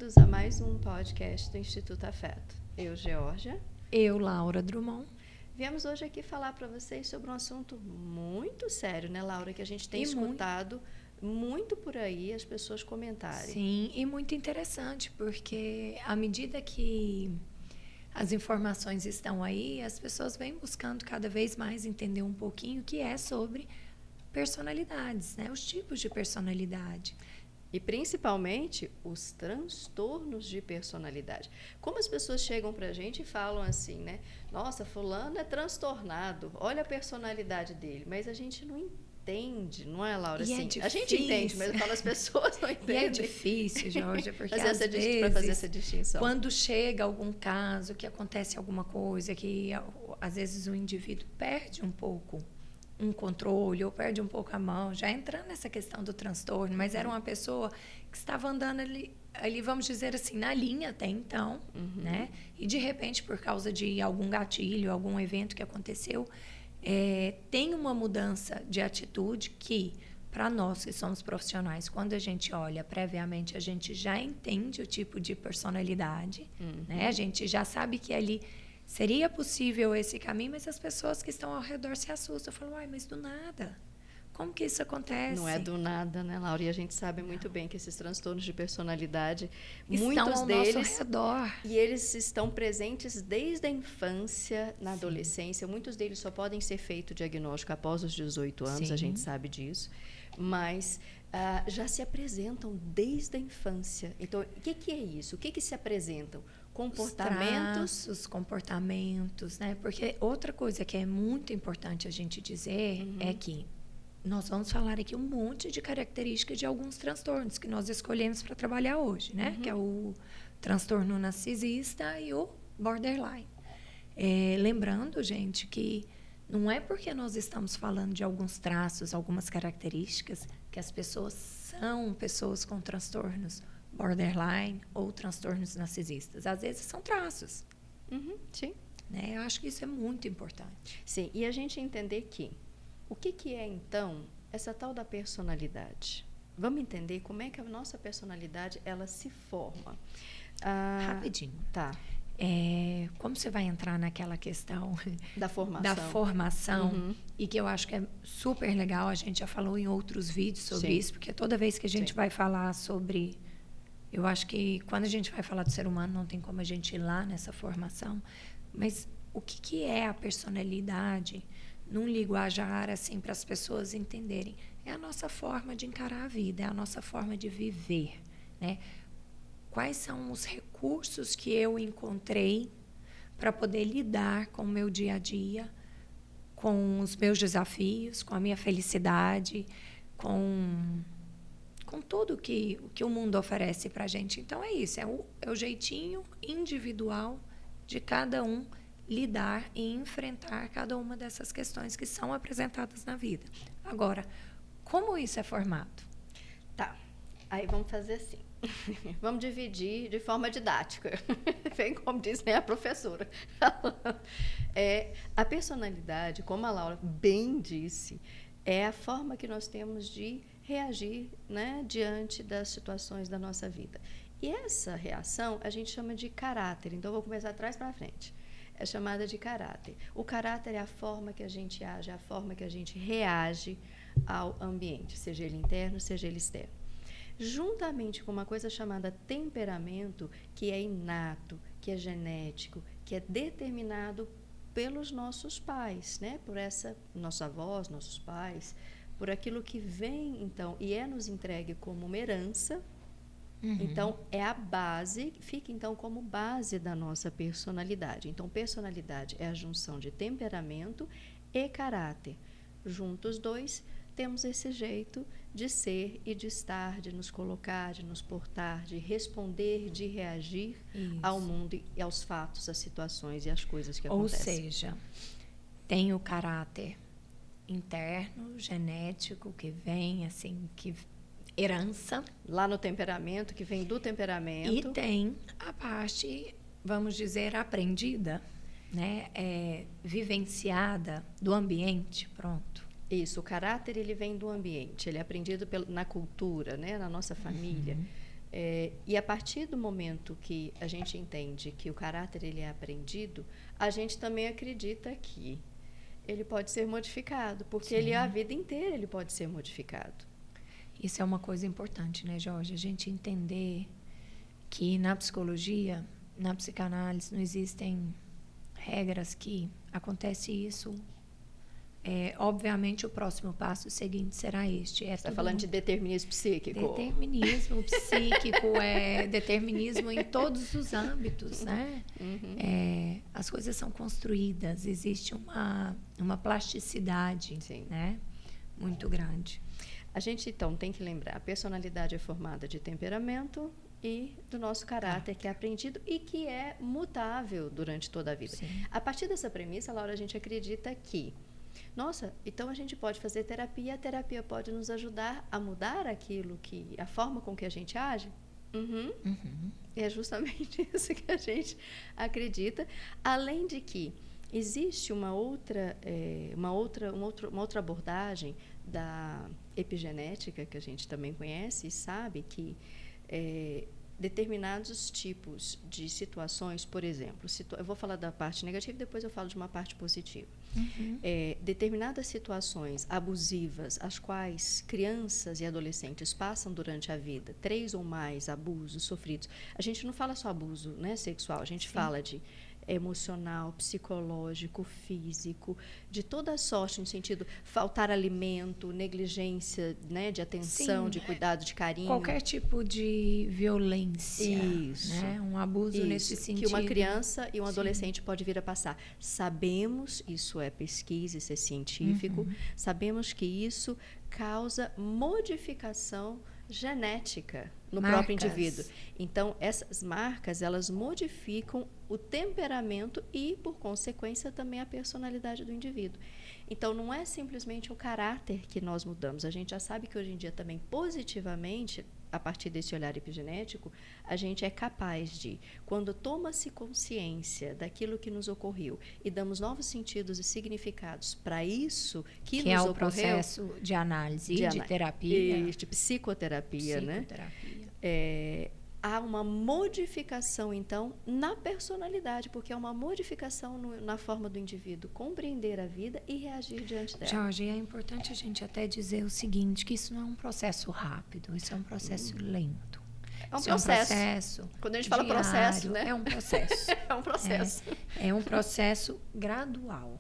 bem-vindos a mais um podcast do Instituto Afeto. Eu, Georgia. Eu, Laura Drummond. Viemos hoje aqui falar para vocês sobre um assunto muito sério, né, Laura? Que a gente tem escutado muito por aí as pessoas comentarem. Sim, e muito interessante, porque à medida que as informações estão aí, as pessoas vêm buscando cada vez mais entender um pouquinho o que é sobre personalidades, né? Os tipos de personalidade. E principalmente os transtornos de personalidade. Como as pessoas chegam para a gente e falam assim, né? Nossa, fulano é transtornado, olha a personalidade dele. Mas a gente não entende, não é, Laura? E assim, é a gente entende, mas eu falo, as pessoas não entendem. E é difícil, Georgia, porque para fazer essa distinção. Quando chega algum caso, que acontece alguma coisa, que às vezes o indivíduo perde um pouco um controle, ou perde um pouco a mão, já entrando nessa questão do transtorno, mas era uma pessoa que estava andando ali, vamos dizer assim, na linha até então, né? E de repente, por causa de algum gatilho, algum evento que aconteceu, tem uma mudança de atitude que, para nós que somos profissionais, quando a gente olha previamente, a gente já entende o tipo de personalidade, né? A gente já sabe que ali seria possível esse caminho, mas as pessoas que estão ao redor se assustam. Eu falo, mas do nada, como que isso acontece? Não é do nada, né, Laura? E a gente sabe muito bem que esses transtornos de personalidade, estão muitos ao deles, nosso redor. E eles estão presentes desde a infância, na adolescência. Muitos deles só podem ser feito diagnóstico após os 18 anos, a gente sabe disso. Mas já se apresentam desde a infância. Então, o que é isso? O que se apresentam? Comportamentos. Os comportamentos, né? Porque outra coisa que é muito importante a gente dizer é que nós vamos falar aqui um monte de características de alguns transtornos que nós escolhemos para trabalhar hoje, né? Que é o transtorno narcisista e o borderline. Lembrando, gente, que não é porque nós estamos falando de alguns traços, algumas características, que as pessoas são pessoas com transtornos borderline ou transtornos narcisistas. Às vezes são traços. Sim. Né? Eu acho que isso é muito importante. Sim, e a gente entender que o que é, então, essa tal da personalidade? Vamos entender como é que a nossa personalidade ela se forma. Rapidinho. Tá. Como você vai entrar naquela questão da formação e que eu acho que é super legal, a gente já falou em outros vídeos sobre isso, porque toda vez que a gente vai falar sobre... Eu acho que quando a gente vai falar do ser humano, não tem como a gente ir lá nessa formação. Mas o que é a personalidade num linguajar, assim, para as pessoas entenderem? É a nossa forma de encarar a vida, é a nossa forma de viver, né? Quais são os recursos que eu encontrei para poder lidar com o meu dia a dia, com os meus desafios, com a minha felicidade, com tudo que o mundo oferece para a gente. Então, é isso. É o jeitinho individual de cada um lidar e enfrentar cada uma dessas questões que são apresentadas na vida. Agora, como isso é formado? Tá. Aí vamos fazer assim. Vamos dividir de forma didática. Bem como diz, né, a professora. A personalidade, como a Laura bem disse, é a forma que nós temos de reagir, né, diante das situações da nossa vida. E essa reação a gente chama de caráter. Então, eu vou começar atrás para frente. É chamada de caráter. O caráter é a forma que a gente age, é a forma que a gente reage ao ambiente, seja ele interno, seja ele externo. Juntamente com uma coisa chamada temperamento, que é inato, que é genético, que é determinado pelos nossos pais, né? Por nossos avós, nossos pais, por aquilo que vem, então, e é nos entregue como uma herança. Então, é a base, fica, então, como base da nossa personalidade. Então, personalidade é a junção de temperamento e caráter. Juntos os dois, temos esse jeito de ser e de estar, de nos colocar, de nos portar, de responder, de reagir ao mundo e aos fatos, às situações e às coisas que acontecem. Ou seja, tem o caráter interno, genético, que vem, assim, que herança. Lá no temperamento, que vem do temperamento. E tem a parte, vamos dizer, aprendida, né? Vivenciada do ambiente, pronto. Isso, o caráter ele vem do ambiente, ele é aprendido na cultura, né? Na nossa família. E a partir do momento que a gente entende que o caráter ele é aprendido, a gente também acredita que ele pode ser modificado, porque ele a vida inteira ele pode ser modificado. Isso é uma coisa importante, né, Jorge? A gente entender que na psicologia, na psicanálise, não existem regras que acontece isso. Obviamente, o próximo passo seguinte será este. Você está falando de determinismo psíquico? Determinismo psíquico, determinismo em todos os âmbitos, né? As coisas são construídas, existe uma plasticidade, né? Muito grande. A gente, então, tem que lembrar, a personalidade é formada de temperamento e do nosso caráter, que é aprendido e que é mutável durante toda a vida. Sim. A partir dessa premissa, Laura, a gente acredita que nossa, então a gente pode fazer terapia, a terapia pode nos ajudar a mudar a forma com que a gente age? É justamente isso que a gente acredita. Além de que existe uma outra abordagem da epigenética que a gente também conhece e sabe que determinados tipos de situações, por exemplo, eu vou falar da parte negativa e depois eu falo de uma parte positiva. Determinadas situações abusivas, as quais crianças e adolescentes passam durante a vida, 3 ou mais abusos sofridos. A gente não fala só abuso, né, sexual, a gente fala de emocional, psicológico, físico, de toda sorte, no sentido faltar alimento, negligência, né, de atenção, de cuidado, de carinho. Qualquer tipo de violência. Isso. Né? Um abuso nesse sentido. Que uma criança e um adolescente pode vir a passar. Sabemos, isso é pesquisa, isso é científico, sabemos que isso causa modificação genética no próprio indivíduo. Então, essas marcas, elas modificam o temperamento e, por consequência, também a personalidade do indivíduo. Então, não é simplesmente o caráter que nós mudamos. A gente já sabe que hoje em dia também, positivamente, a partir desse olhar epigenético, a gente é capaz de, quando toma-se consciência daquilo que nos ocorreu e damos novos sentidos e significados para isso que nos ocorreu... Que é o processo de análise, de terapia. E de psicoterapia, né? Há uma modificação, então, na personalidade, porque é uma modificação na forma do indivíduo compreender a vida e reagir diante dela. Jorge, é importante a gente até dizer o seguinte, que isso não é um processo rápido, isso é um processo lento. É um processo. Quando a gente fala processo, né? É um processo. É um processo. É um processo gradual.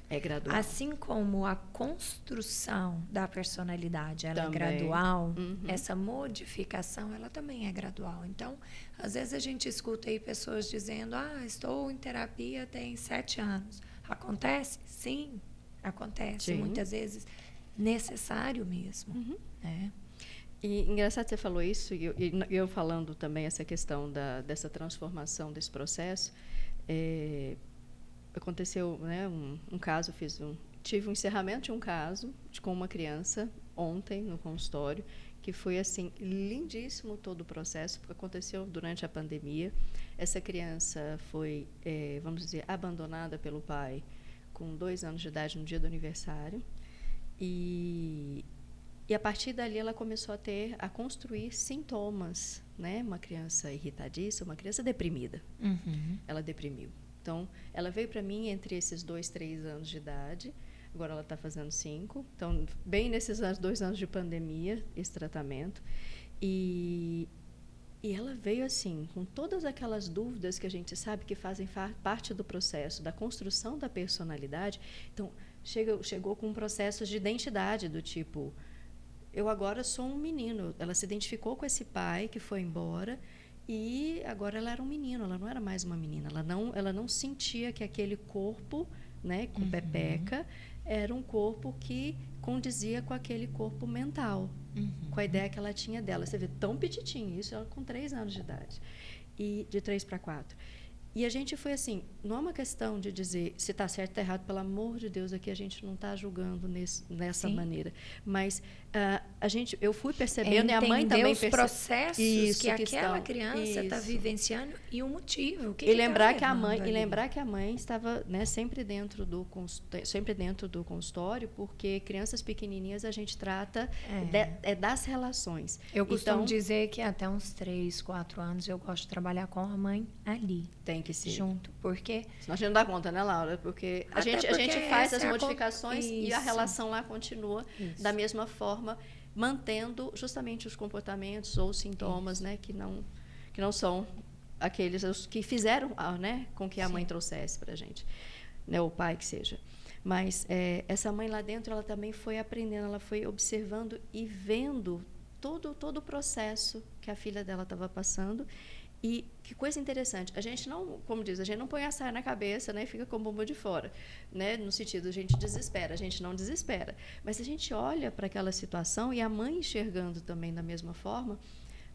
É gradual. Assim como a construção da personalidade ela também. É gradual, essa modificação ela também é gradual. Então, às vezes a gente escuta aí pessoas dizendo, estou em terapia tem 7 anos. Acontece? Sim, acontece. Sim. Muitas vezes necessário mesmo. Né? E engraçado você falou isso, e eu falando também essa questão dessa transformação desse processo. Aconteceu, né, um caso, tive um encerramento de um caso com uma criança ontem no consultório, que foi assim lindíssimo todo o processo, porque aconteceu durante a pandemia. Essa criança foi, vamos dizer, abandonada pelo pai com 2 anos de idade no dia do aniversário, e a partir dali ela começou a construir sintomas, né? Uma criança irritadiça, uma criança deprimida. Ela deprimiu. Então, ela veio para mim entre esses 2, 3 anos de idade. Agora ela está fazendo 5. Então, bem nesses 2 anos de pandemia, esse tratamento. E ela veio assim, com todas aquelas dúvidas que a gente sabe que fazem parte do processo da construção da personalidade. Então, chegou com um processo de identidade do tipo, eu agora sou um menino. Ela se identificou com esse pai que foi embora. E agora ela era um menino, ela não era mais uma menina. Ela não sentia que aquele corpo, né, com pepeca, era um corpo que condizia com aquele corpo mental, com a ideia que ela tinha dela. Você vê, tão petitinho, isso ela com 3 anos de idade, e de 3 para 4. E a gente foi assim, não é uma questão de dizer se está certo ou está errado, pelo amor de Deus, aqui a gente não está julgando nessa maneira. Mas eu fui percebendo, e a mãe também os processos que aquela criança está isso. vivenciando e o motivo. E lembrar que a mãe estava, né, sempre dentro do consultório, porque crianças pequenininhas a gente trata das relações. Eu costumo dizer que até uns 3, 4 anos eu gosto de trabalhar com a mãe ali. Tem que ser. Junto, porque... Senão a gente não dá conta, né, Laura? Porque a gente faz as modificações e a relação lá continua da mesma forma, mantendo justamente os comportamentos ou sintomas, né, que não são aqueles os que fizeram, né, com que a mãe trouxesse para a gente, né, ou o pai que seja. Mas essa mãe lá dentro, ela também foi aprendendo, ela foi observando e vendo todo o processo que a filha dela estava passando. E que coisa interessante, a gente não, como diz, a gente não põe a saia na cabeça, né, e fica com a bomba de fora, né, no sentido, a gente desespera, a gente não desespera. Mas a gente olha para aquela situação e a mãe enxergando também da mesma forma,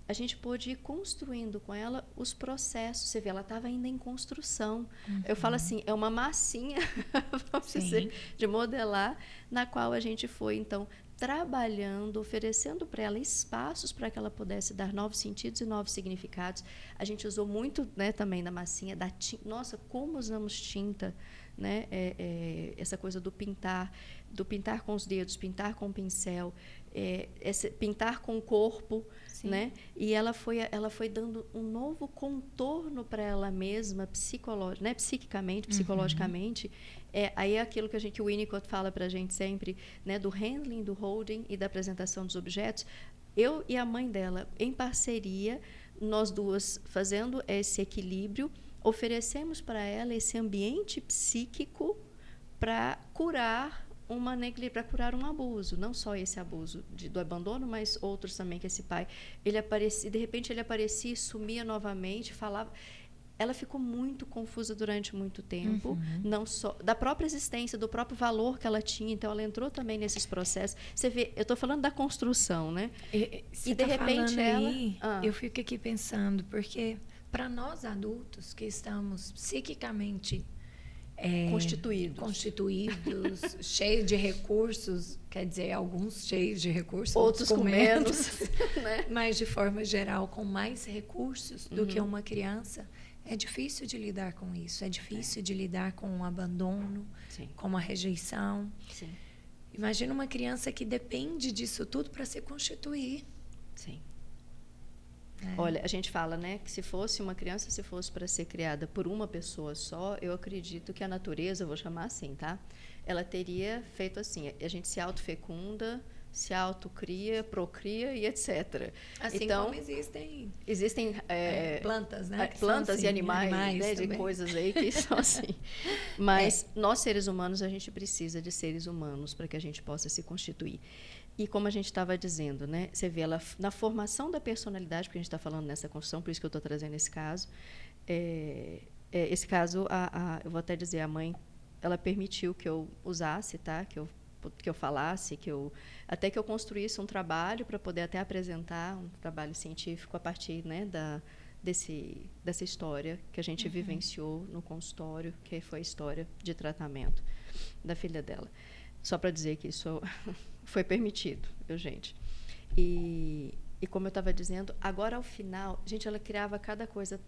a gente pôde ir construindo com ela os processos. Você vê, ela estava ainda em construção. Eu falo assim, é uma massinha, vamos dizer, de modelar, na qual a gente foi, então, trabalhando, oferecendo para ela espaços para que ela pudesse dar novos sentidos e novos significados. A gente usou muito, né, também da massinha, da tinta. Nossa, como usamos tinta, né? Essa coisa do pintar com os dedos, pintar com o pincel, pintar com o corpo, né? E ela foi dando um novo contorno para ela mesma, né? Psiquicamente, psicologicamente. Aí é aquilo que o Winnicott fala para a gente sempre, né? Do handling, do holding e da apresentação dos objetos. Eu e a mãe dela, em parceria, nós duas fazendo esse equilíbrio, oferecemos para ela esse ambiente psíquico para curar para curar um abuso, não só esse abuso do abandono, mas outros também, que esse pai, de repente ele aparecia e sumia novamente, falava. Ela ficou muito confusa durante muito tempo, não só da própria existência, do próprio valor que ela tinha, então ela entrou também nesses processos. Você vê, eu estou falando da construção, né? E de repente eu fico aqui pensando, porque para nós adultos que estamos psiquicamente constituídos, cheios de recursos, quer dizer, alguns cheios de recursos, outros com menos, né? Mas de forma geral com mais recursos do que uma criança, é difícil de lidar com isso, é difícil de lidar com o abandono, com a rejeição. Sim. Imagina uma criança que depende disso tudo para se constituir. Sim. Olha, a gente fala, né, que se fosse para ser criada por uma pessoa só, eu acredito que a natureza, eu vou chamar assim, tá? Ela teria feito assim, a gente se autofecunda, se autocria, procria e etc. Assim então, como existem plantas, né? Plantas assim, e animais né, de coisas aí que são assim. Mas nós, seres humanos, a gente precisa de seres humanos para que a gente possa se constituir. E como a gente estava dizendo, né, você vê ela na formação da personalidade, porque a gente está falando nessa construção, por isso que eu estou trazendo esse caso. Esse caso, eu vou até dizer, a mãe, ela permitiu que eu usasse, tá? Que eu falasse, até que eu construísse um trabalho para poder até apresentar um trabalho científico a partir, né, dessa história que a gente vivenciou no consultório, que foi a história de tratamento da filha dela. Só para dizer que isso foi permitido, viu, gente? E como eu estava dizendo, agora ao final, gente, ela criava cada coisa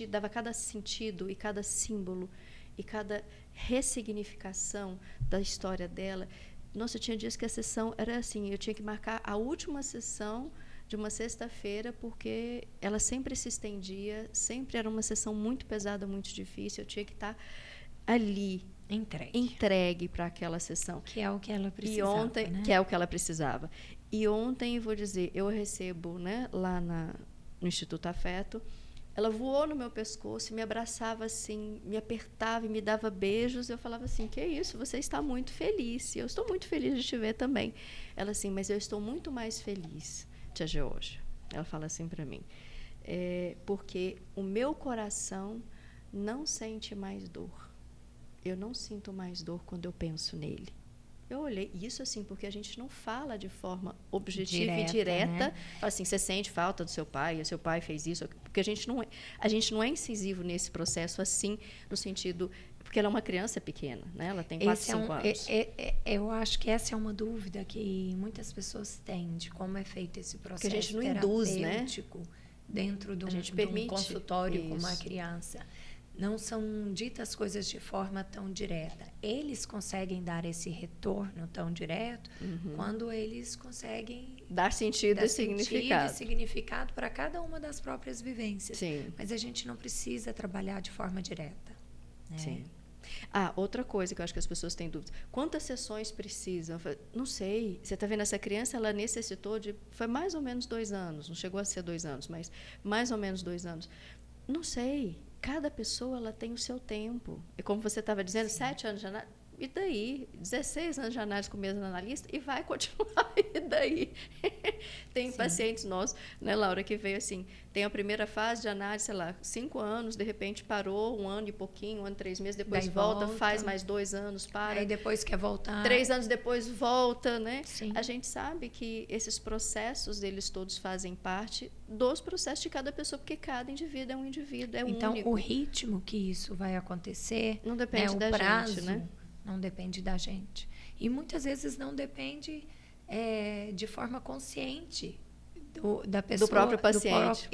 dava cada sentido e cada símbolo e cada ressignificação da história dela. Nossa, tinha dias que a sessão era assim, eu tinha que marcar a última sessão de uma sexta-feira, porque ela sempre se estendia, sempre era uma sessão muito pesada, muito difícil, eu tinha que estar ali, entregue para aquela sessão. Que é o que ela precisava, né? Que é o que ela precisava. E ontem, vou dizer, eu recebo, né, lá no Instituto Afeto, ela voou no meu pescoço e me abraçava assim, me apertava e me dava beijos. Eu falava assim, que isso, você está muito feliz. E eu estou muito feliz de te ver também. Ela assim, mas eu estou muito mais feliz, tia Georgia. Ela fala assim para mim, porque o meu coração não sente mais dor. Eu não sinto mais dor quando eu penso nele. Eu olhei, isso assim, porque a gente não fala de forma objetiva e direta. Né? Assim, você sente falta do seu pai, o seu pai fez isso. porque a gente não é incisivo nesse processo assim, no sentido... Porque ela é uma criança pequena, né? Ela tem 4, 5 anos. Eu acho que essa é uma dúvida que muitas pessoas têm de como é feito esse processo que a gente não induz, né? Dentro de um consultório com uma criança. Não são ditas coisas de forma tão direta. Eles conseguem dar esse retorno tão direto quando eles conseguem dar sentido e significado para cada uma das próprias vivências. Sim. Mas a gente não precisa trabalhar de forma direta. Né? Sim. Outra coisa que eu acho que as pessoas têm dúvidas. Quantas sessões precisam? Não sei. Você está vendo, essa criança, ela necessitou de... Foi mais ou menos 2 anos. Não chegou a ser 2 anos, mas mais ou menos 2 anos. Não sei. Cada pessoa, ela tem o seu tempo. E como você estava dizendo, 7 anos de análise. E daí? 16 anos de análise com o mesmo analista e vai continuar. E daí? Tem pacientes nossos, né, Laura, que veio assim, tem a primeira fase de análise, sei lá, 5 anos, de repente parou, 1 ano e pouquinho, 1 ano e 3 meses, depois daí volta, faz mais 2 anos, para. Aí depois quer voltar. 3 anos depois volta, né? Sim. A gente sabe que esses processos, eles todos fazem parte dos processos de cada pessoa, porque cada indivíduo é um indivíduo, é único. Então, o ritmo que isso vai acontecer, não depende da prazo, gente, né? Não depende da gente. E muitas vezes não depende de forma consciente da pessoa. Do próprio paciente.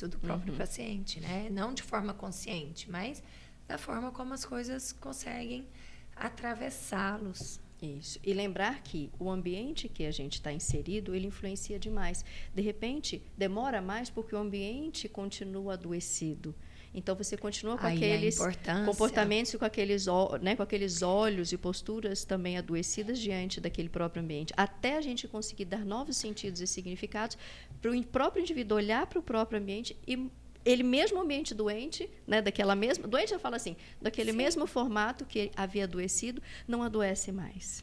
Do próprio paciente, né? Não de forma consciente, mas da forma como as coisas conseguem atravessá-los. Isso. E lembrar que o ambiente que a gente está inserido, ele influencia demais. De repente, demora mais porque o ambiente continua adoecido. Então, você continua com aqueles comportamentos, com aqueles olhos e posturas também adoecidas diante daquele próprio ambiente. Até a gente conseguir dar novos sentidos e significados para o próprio indivíduo olhar para o próprio ambiente e ele mesmo ambiente doente, né, daquela mesma... Doente, eu falo assim, daquele mesmo formato que havia adoecido, não adoece mais.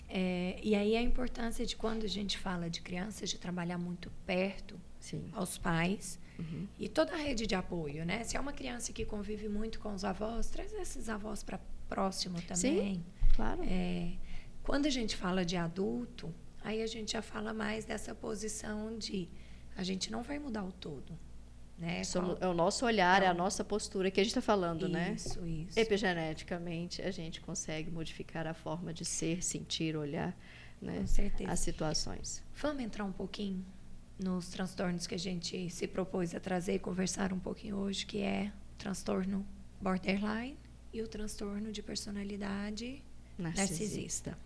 E aí a importância de quando a gente fala de crianças, de trabalhar muito perto aos pais... E toda a rede de apoio, né? Se é uma criança que convive muito com os avós, traz esses avós para próximo também. Sim, claro. Quando a gente fala de adulto, aí a gente já fala mais dessa posição de a gente não vai mudar o todo. Né? É o nosso olhar, é a nossa postura que a gente está falando, né? Isso. Epigeneticamente, a gente consegue modificar a forma de ser, sentir, olhar, né? Com certeza. As situações. Vamos entrar um pouquinho nos transtornos que a gente se propôs a trazer e conversar um pouquinho hoje, que é o transtorno borderline e o transtorno de personalidade narcisista.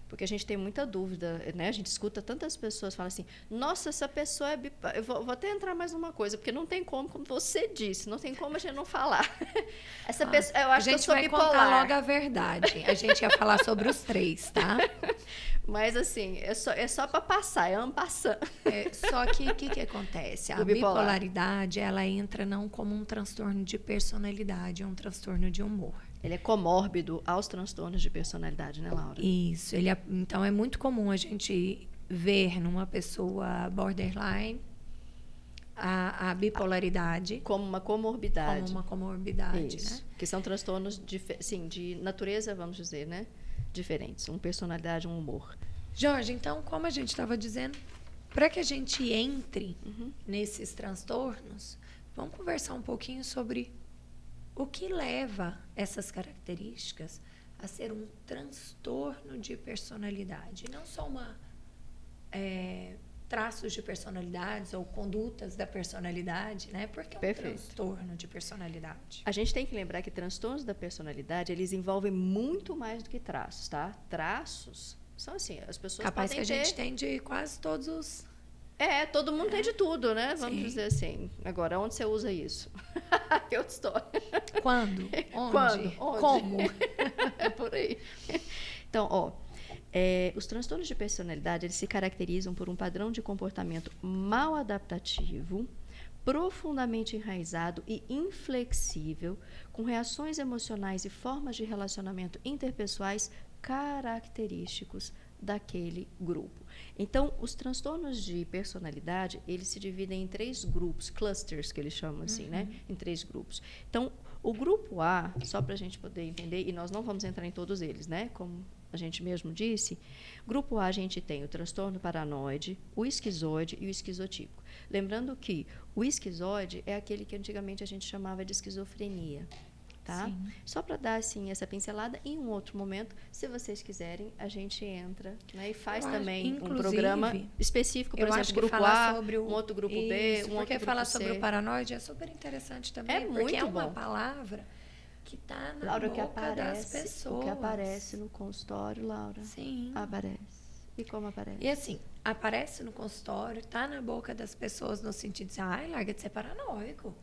Porque a gente tem muita dúvida, né? A gente escuta tantas pessoas falam assim, nossa, essa pessoa é bipolar. Eu vou até entrar mais numa coisa, porque não tem como você disse, não tem como a gente não falar. Essa pessoa, eu acho que eu sou bipolar. A gente vai contar logo a verdade. A gente ia falar sobre os 3, tá? Mas, assim, é só para passar, é en passant. Só que o que acontece? A bipolaridade, ela entra não como um transtorno de personalidade, é um transtorno de humor. Ele é comórbido aos transtornos de personalidade, né, Laura? Isso. Então, é muito comum a gente ver numa pessoa borderline a bipolaridade. Como uma comorbidade. Como uma comorbidade, isso. Né? Que são transtornos de natureza, vamos dizer, né? Diferentes. Uma personalidade, um humor. Jorge, então, como a gente estava dizendo, para que a gente entre nesses transtornos, vamos conversar um pouquinho sobre o que leva essas características a ser um transtorno de personalidade. Não só traços de personalidades ou condutas da personalidade, né? Porque é um transtorno de personalidade. A gente tem que lembrar que transtornos da personalidade, eles envolvem muito mais do que traços, tá? Traços são assim, as pessoas capaz podem que a gente tem de quase todos os... todo mundo tem de tudo, né? Vamos dizer assim. Agora, onde você usa isso? Que outra história. Quando? Onde? Como? É por aí. Então, os transtornos de personalidade, eles se caracterizam por um padrão de comportamento mal adaptativo, profundamente enraizado e inflexível, com reações emocionais e formas de relacionamento interpessoais característicos daquele grupo. Então, os transtornos de personalidade, eles se dividem em 3 grupos, clusters, que eles chamam assim, né? Em 3 grupos. Então, O grupo A, só para a gente poder entender, e nós não vamos entrar em todos eles, né? Como a gente mesmo disse, grupo A a gente tem o transtorno paranoide, o esquizoide e o esquizotípico. Lembrando que o esquizoide é aquele que antigamente a gente chamava de esquizofrenia. Tá? Só para dar assim, essa pincelada, em um outro momento, se vocês quiserem, a gente entra, né, e faz também um programa específico, por exemplo, grupo A, um outro grupo B, um outro grupo C. Porque falar sobre o paranoide é super interessante também, porque é uma palavra que está na Laura, boca das pessoas. O que aparece no consultório, Laura. Sim. Aparece. E como aparece? E assim, aparece no consultório, está na boca das pessoas no sentido de, ai, larga de ser paranoico.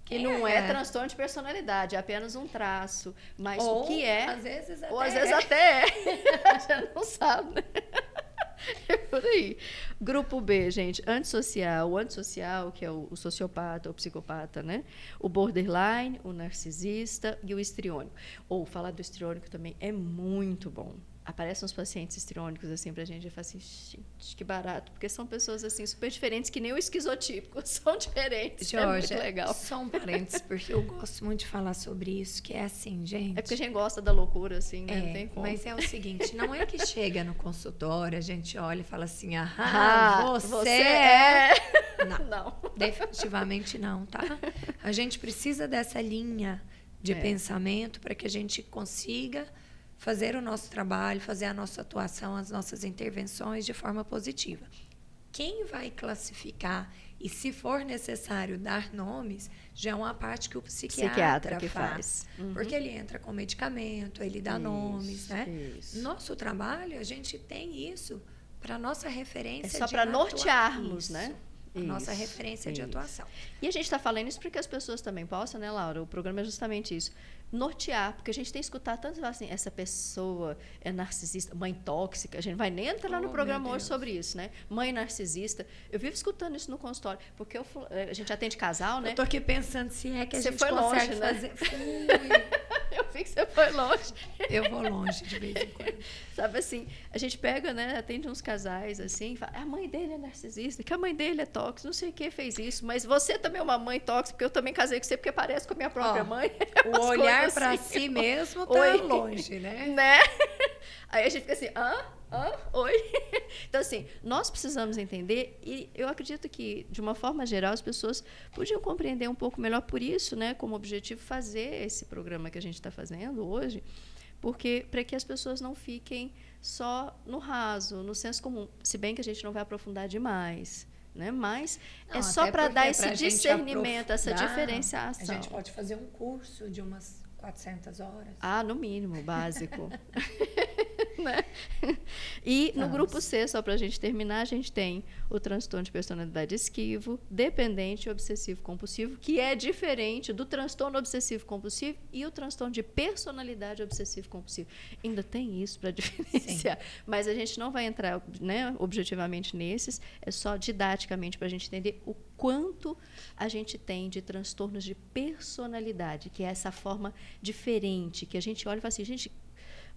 Que não é transtorno de personalidade, é apenas um traço. Mas o que é... Às vezes até ou às vezes até é. A gente não sabe, né? É por aí. Grupo B, gente, antissocial. O antissocial, que é o sociopata, o psicopata, né? O borderline, o narcisista e o histriônico. Ou falar do histriônico também é muito bom. Aparecem uns pacientes histriônicos assim pra gente e fala assim, gente, que barato, porque são pessoas assim super diferentes, que nem o esquizotípico, são diferentes. Jorge, é muito legal. Só um parênteses, porque eu gosto muito de falar sobre isso, que é assim, gente. É porque a gente gosta da loucura, assim, né? Não tem como. Mas é o seguinte, não é que chega no consultório, a gente olha e fala assim, você é... Não, definitivamente não, tá? A gente precisa dessa linha de pensamento para que a gente consiga fazer o nosso trabalho, fazer a nossa atuação, as nossas intervenções de forma positiva. Quem vai classificar e, se for necessário, dar nomes, já é uma parte que o psiquiatra que faz. Porque ele entra com medicamento, ele dá nomes, né? Isso. Nosso trabalho, a gente tem isso para nossa referência de atuação. É só para nortearmos, né? A nossa referência de atuação. E a gente está falando isso para que as pessoas também possam, né, Laura? O programa é justamente isso. Nortear, porque a gente tem escutado tanto assim, essa pessoa é narcisista, mãe tóxica, a gente não vai nem entrar no programa hoje sobre isso, né? Mãe narcisista. Eu vivo escutando isso no consultório, porque a gente atende casal, né? Eu tô aqui pensando se é que a gente foi consegue longe, fazer. Né? Eu vi que você foi longe. Eu vou longe de vez em quando. Sabe assim, a gente pega, né, atende uns casais assim, e fala, a mãe dele é narcisista, que a mãe dele é tóxica, não sei o que fez isso, mas você também é uma mãe tóxica, porque eu também casei com você, porque parece com a minha própria mãe. O olhar para si mesmo tá longe, né? Aí a gente fica assim, oi? Então, assim, nós precisamos entender, e eu acredito que, de uma forma geral, as pessoas podiam compreender um pouco melhor por isso, né, como objetivo fazer esse programa que a gente está fazendo hoje, porque para que as pessoas não fiquem só no raso, no senso comum, se bem que a gente não vai aprofundar demais, né? Mas é só para dar esse discernimento, essa diferenciação. A gente pode fazer um curso de umas 400 horas. No mínimo, básico. Né? E no grupo C, só para a gente terminar, a gente tem o transtorno de personalidade esquivo, dependente e obsessivo-compulsivo, que é diferente do transtorno obsessivo-compulsivo e o transtorno de personalidade obsessivo-compulsivo. Ainda tem isso para diferenciar, mas a gente não vai entrar, né, objetivamente nesses, é só didaticamente para a gente entender o quanto a gente tem de transtornos de personalidade, que é essa forma diferente, que a gente olha e fala assim, gente,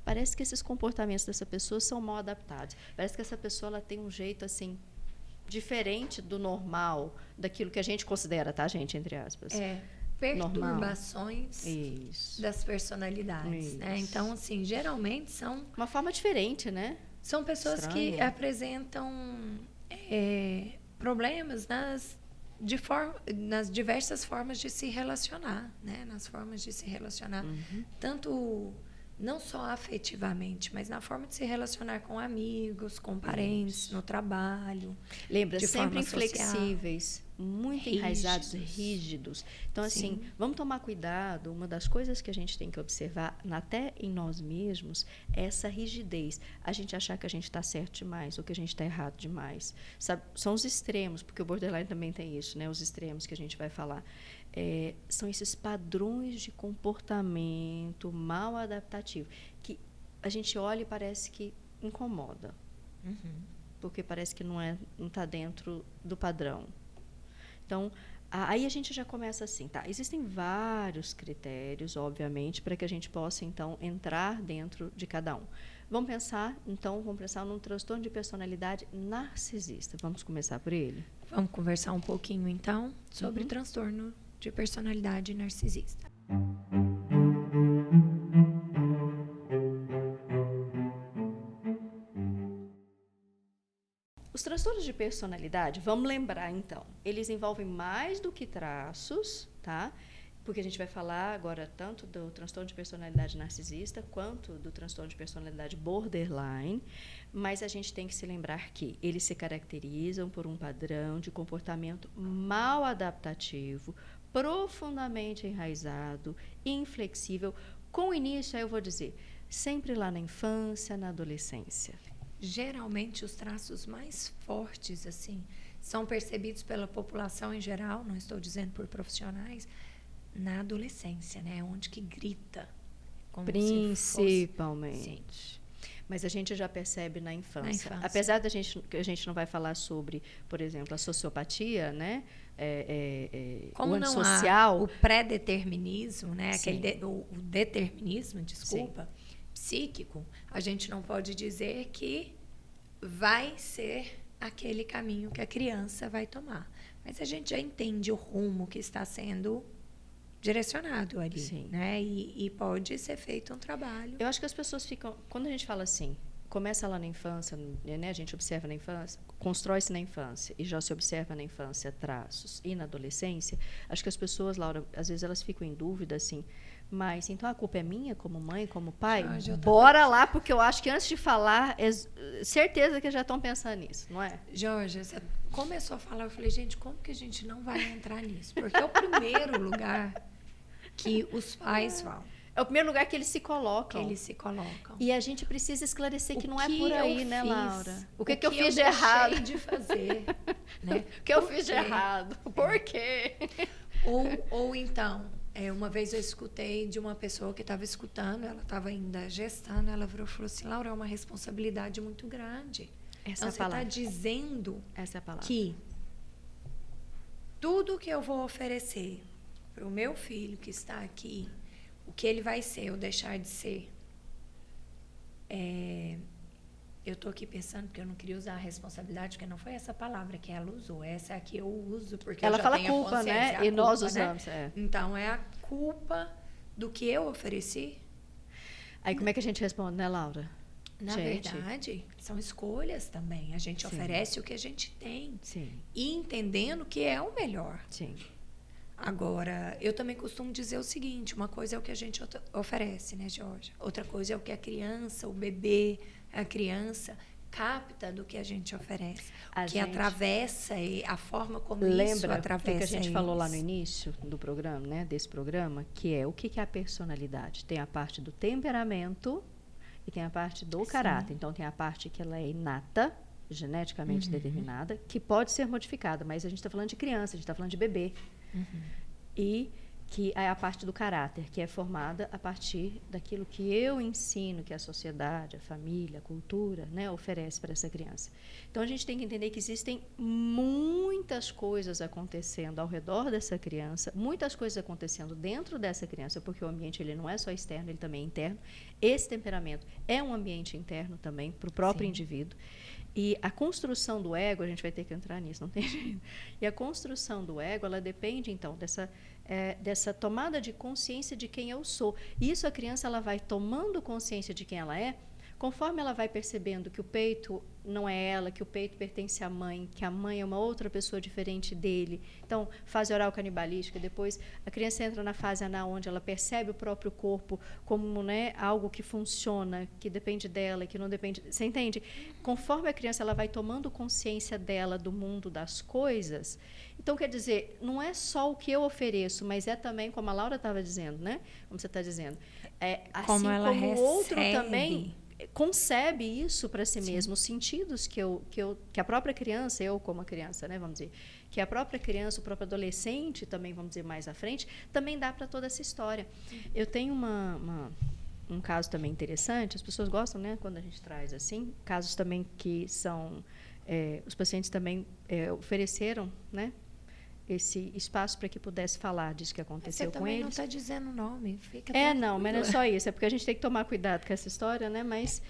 parece que esses comportamentos dessa pessoa são mal adaptados. Parece que essa pessoa ela tem um jeito assim diferente do normal, daquilo que a gente considera, tá, gente, entre aspas. Perturbações das personalidades, né? Então, assim, geralmente são uma forma diferente, né? São pessoas que apresentam problemas nas diversas formas de se relacionar, né? Nas formas de se relacionar, tanto não só afetivamente, mas na forma de se relacionar com amigos, com parentes, no trabalho. Lembra, sempre inflexíveis, muito enraizados, rígidos. Então, assim, vamos tomar cuidado. Uma das coisas que a gente tem que observar, até em nós mesmos, é essa rigidez. A gente achar que a gente está certo demais ou que a gente está errado demais. Sabe? São os extremos, porque o borderline também tem isso, né? Os extremos que a gente vai falar. São esses padrões de comportamento mal adaptativo que a gente olha e parece que incomoda, porque parece que não está dentro do padrão. Então, aí a gente já começa assim, tá? Existem vários critérios, obviamente, para que a gente possa, então, entrar dentro de cada um. Vamos pensar num transtorno de personalidade narcisista. Vamos começar por ele? Vamos conversar um pouquinho, então, sobre transtorno de personalidade narcisista. Os transtornos de personalidade, vamos lembrar então, eles envolvem mais do que traços, tá? Porque a gente vai falar agora tanto do transtorno de personalidade narcisista quanto do transtorno de personalidade borderline, mas a gente tem que se lembrar que eles se caracterizam por um padrão de comportamento mal adaptativo, profundamente enraizado, inflexível, com início, aí eu vou dizer, sempre lá na infância, na adolescência. Geralmente, os traços mais fortes, assim, são percebidos pela população em geral, não estou dizendo por profissionais, na adolescência, né? Onde que grita. Como Principalmente. Mas a gente já percebe na infância. Apesar da gente, que a gente não vai falar sobre, por exemplo, a sociopatia, né? Como o não antissocial. há o pré-determinismo, né? O determinismo, desculpa, sim, psíquico, a gente não pode dizer que vai ser aquele caminho que a criança vai tomar. Mas a gente já entende o rumo que está sendo direcionado ali, sim, né? E pode ser feito um trabalho. Eu acho que as pessoas ficam... Quando a gente fala assim, começa lá na infância, né? A gente observa na infância, constrói-se na infância e já se observa na infância traços e na adolescência, acho que as pessoas, Laura, às vezes elas ficam em dúvida, assim, mas então a culpa é minha como mãe, como pai? Bora lá, porque eu acho que antes de falar, certeza que já estão pensando nisso, não é? Jorge, você começou a falar, eu falei, gente, como que a gente não vai entrar nisso? Porque é o primeiro lugar que os pais vão. É o primeiro lugar que eles se colocam. Que eles se colocam. E a gente precisa esclarecer que não é por aí, né, Laura? O que eu fiz de errado? De fazer, né? O que eu fiz de errado? Por quê? Ou então, uma vez eu escutei de uma pessoa que estava escutando, ela estava ainda gestando, ela virou e falou assim, Laura, é uma responsabilidade muito grande. Essa então, você está dizendo essa é a palavra. Que tudo que eu vou oferecer para o meu filho que está aqui, o que ele vai ser ou deixar de ser, eu estou aqui pensando, porque eu não queria usar a responsabilidade, porque não foi essa palavra que ela usou, essa aqui eu uso, porque ela eu já fala tenho culpa, a consciência, né? a culpa, nós usamos. Né? Então, é a culpa do que eu ofereci. Aí, como é que a gente responde, né, Laura? Na verdade, são escolhas também. A gente oferece o que a gente tem. Sim. E entendendo que é o melhor. Sim. Agora, eu também costumo dizer o seguinte, uma coisa é o que a gente oferece, né, Jorge? Outra coisa é o que a criança, o bebê, a criança capta do que a gente oferece. Que atravessa a forma como isso atravessa. Lembra que a gente falou lá no início do programa, né, desse programa, que é o que é a personalidade? Tem a parte do temperamento e tem a parte do caráter. Então, tem a parte que ela é inata, geneticamente determinada, que pode ser modificada, mas a gente está falando de criança, a gente está falando de bebê. E que é a parte do caráter, que é formada a partir daquilo que eu ensino, que a sociedade, a família, a cultura, né, oferece para essa criança. Então, a gente tem que entender que existem muitas coisas acontecendo ao redor dessa criança, muitas coisas acontecendo dentro dessa criança, porque o ambiente ele não é só externo, ele também é interno. Esse temperamento é um ambiente interno também para o próprio indivíduo. E a construção do ego, a gente vai ter que entrar nisso, não tem jeito. E a construção do ego, ela depende, então, dessa tomada de consciência de quem eu sou. E isso a criança ela vai tomando consciência de quem ela é, conforme ela vai percebendo que o peito não é ela, que o peito pertence à mãe, que a mãe é uma outra pessoa diferente dele. Então, fase oral canibalística, depois a criança entra na fase anal, onde ela percebe o próprio corpo como, né, algo que funciona, que depende dela, que não depende... Você entende? Conforme a criança ela vai tomando consciência dela, do mundo, das coisas... Então, quer dizer, não é só o que eu ofereço, mas é também, como a Laura estava dizendo, né? Como você está dizendo. Assim como o outro também concebe isso para si mesmo, os sentidos que a própria criança, eu como a criança, né, vamos dizer, que a própria criança, o próprio adolescente também, vamos dizer, mais à frente, também dá para toda essa história. Eu tenho um caso também interessante, as pessoas gostam, né, quando a gente traz assim, casos também que são, os pacientes também ofereceram, né, esse espaço para que pudesse falar disso que aconteceu com eles. Você também não está dizendo o nome. Fica não, mas não é só isso. É porque a gente tem que tomar cuidado com essa história, né? Mas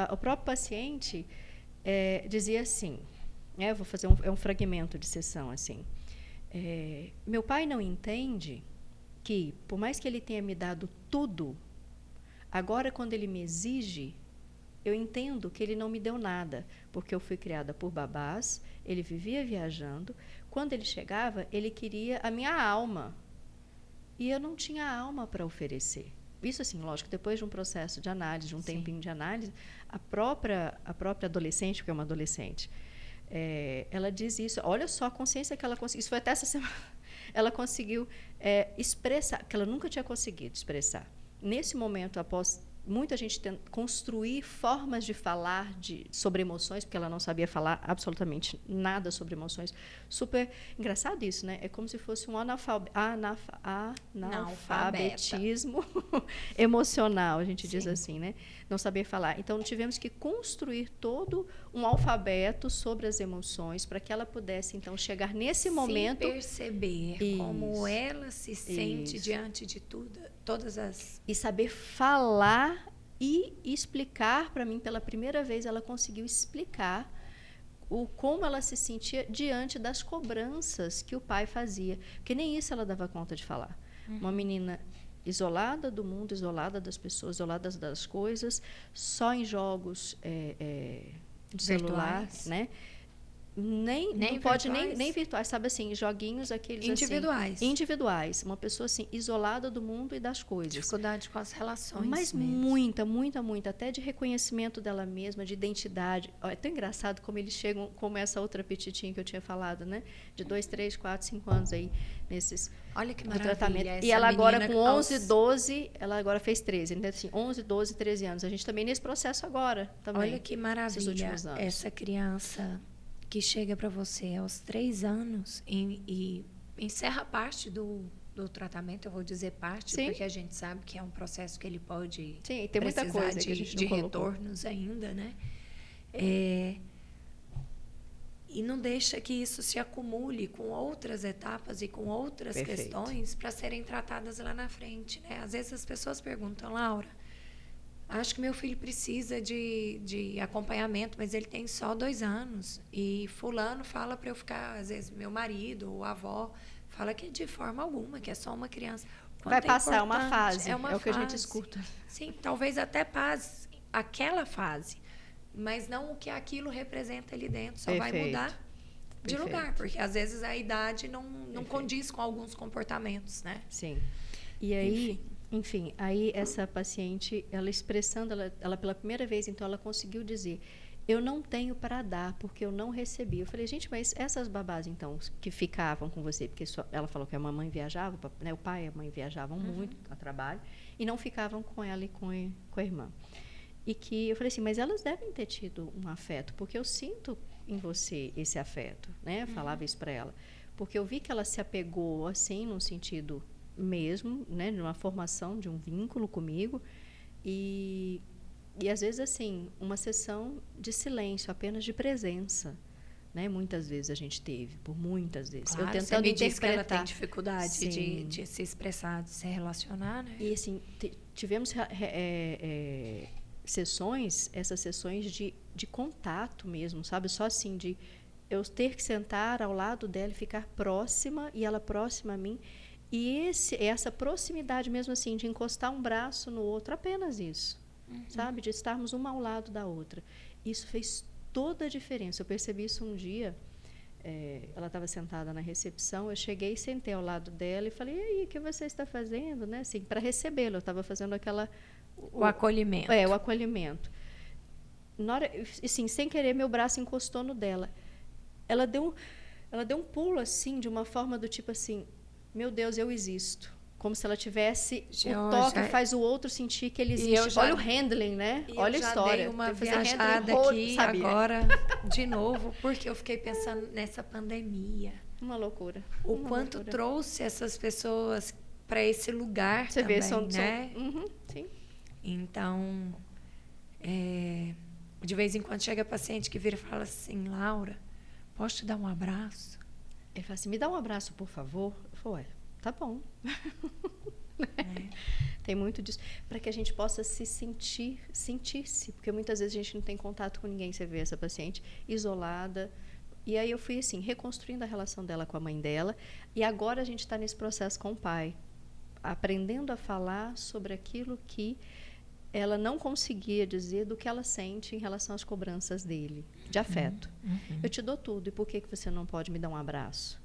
o próprio paciente dizia assim, eu vou fazer um fragmento de sessão assim. Meu pai não entende que, por mais que ele tenha me dado tudo, agora, quando ele me exige, eu entendo que ele não me deu nada, porque eu fui criada por babás, ele vivia viajando. Quando ele chegava, ele queria a minha alma. E eu não tinha alma para oferecer. Isso, assim, lógico, depois de um processo de análise, de um tempinho de análise, a própria adolescente, porque é uma adolescente, ela diz isso. Olha só a consciência que ela conseguiu. Isso foi até essa semana. Ela conseguiu expressar, que ela nunca tinha conseguido expressar. Nesse momento, após muita gente construir formas de falar sobre emoções, porque ela não sabia falar absolutamente nada sobre emoções. Super engraçado isso, né? É como se fosse um analfabetismo emocional, a gente diz assim, né? Não saber falar. Então, tivemos que construir todo um alfabeto sobre as emoções para que ela pudesse, então, chegar nesse momento... perceber como ela se sente diante de tudo, todas as... E saber falar e explicar para mim, pela primeira vez, ela conseguiu explicar como ela se sentia diante das cobranças que o pai fazia. Porque nem isso ela dava conta de falar. Uma menina isolada do mundo, isolada das pessoas, isolada das coisas, só em jogos de celular, né? Não pode nem virtuais, sabe assim, joguinhos aqueles individuais, uma pessoa assim isolada do mundo e das coisas, dificuldade com as relações, mas muita até de reconhecimento dela mesma, de identidade. É tão engraçado como eles chegam, como essa outra petitinha que eu tinha falado, né, de 2, 3, 4, 5 anos aí nesses, olha que maravilha, tratamento. E ela agora com 11, 12, ela agora fez 13, então assim, 11, 12, 13 anos, a gente também nesse processo agora também. Olha que maravilha, essa criança que chega para você aos 3 anos e encerra parte do tratamento, eu vou dizer parte, porque a gente sabe que é um processo que ele pode tem muita coisa que a gente não retornos ainda, né? E não deixa que isso se acumule com outras etapas e com outras questões para serem tratadas lá na frente, né? Às vezes as pessoas perguntam, Laura, acho que meu filho precisa de acompanhamento, mas ele tem só 2 anos. E fulano fala para eu ficar, às vezes, meu marido ou a avó fala que de forma alguma, que é só uma criança. Vai passar uma fase, é o que a gente escuta. Sim, talvez até passe aquela fase, mas não o que aquilo representa ali dentro. Só vai mudar de lugar, porque às vezes a idade não condiz com alguns comportamentos, né? Sim. E aí... Enfim, aí essa paciente, ela expressando, ela pela primeira vez, então, ela conseguiu dizer, eu não tenho para dar, porque eu não recebi. Eu falei, gente, mas essas babás, então, que ficavam com você, porque ela falou que a mamãe viajava, né, o pai e a mãe viajavam muito a trabalho, e não ficavam com ela e com a irmã. E que eu falei assim, mas elas devem ter tido um afeto, porque eu sinto em você esse afeto, né? Eu falava isso para ela. Porque eu vi que ela se apegou, assim, num sentido... mesmo, né, de uma formação de um vínculo comigo e às vezes assim uma sessão de silêncio, apenas de presença, né, muitas vezes a gente teve, por muitas vezes. Claro, eu tentando você me diz que ela tem dificuldade de se expressar, de se relacionar, né? E assim tivemos essas sessões de contato mesmo, sabe, só assim de eu ter que sentar ao lado dela e ficar próxima e ela próxima a mim. E essa proximidade mesmo assim, de encostar um braço no outro, apenas isso, sabe? De estarmos uma ao lado da outra. Isso fez toda a diferença. Eu percebi isso um dia, ela estava sentada na recepção, eu cheguei e sentei ao lado dela e falei, e aí, o que você está fazendo? Né? Assim, para recebê-la, eu estava fazendo o acolhimento. O acolhimento. Na hora, assim, sem querer, meu braço encostou no dela. Ela deu um pulo, assim, de uma forma do tipo assim, meu Deus, eu existo. Como se ela tivesse o toque, faz o outro sentir que ele existe. Olha o handling, né? Olha a história. Eu já dei uma viajada aqui agora, de novo, porque eu fiquei pensando nessa pandemia. Uma loucura. O quanto trouxe essas pessoas para esse lugar você também, vê, né? Sim. Então, de vez em quando chega paciente que vira e fala assim, Laura, posso te dar um abraço? Ele fala assim, me dá um abraço, por favor. Eu falo, tá bom. Tem muito disso. Para que a gente possa se sentir-se. Porque muitas vezes a gente não tem contato com ninguém. Você vê essa paciente isolada. E aí eu fui, assim, reconstruindo a relação dela com a mãe dela. E agora a gente está nesse processo com o pai. aprendendo a falar sobre aquilo que ela não conseguia dizer do que ela sente em relação às cobranças dele, de afeto. Eu te dou tudo, e por que você não pode me dar um abraço?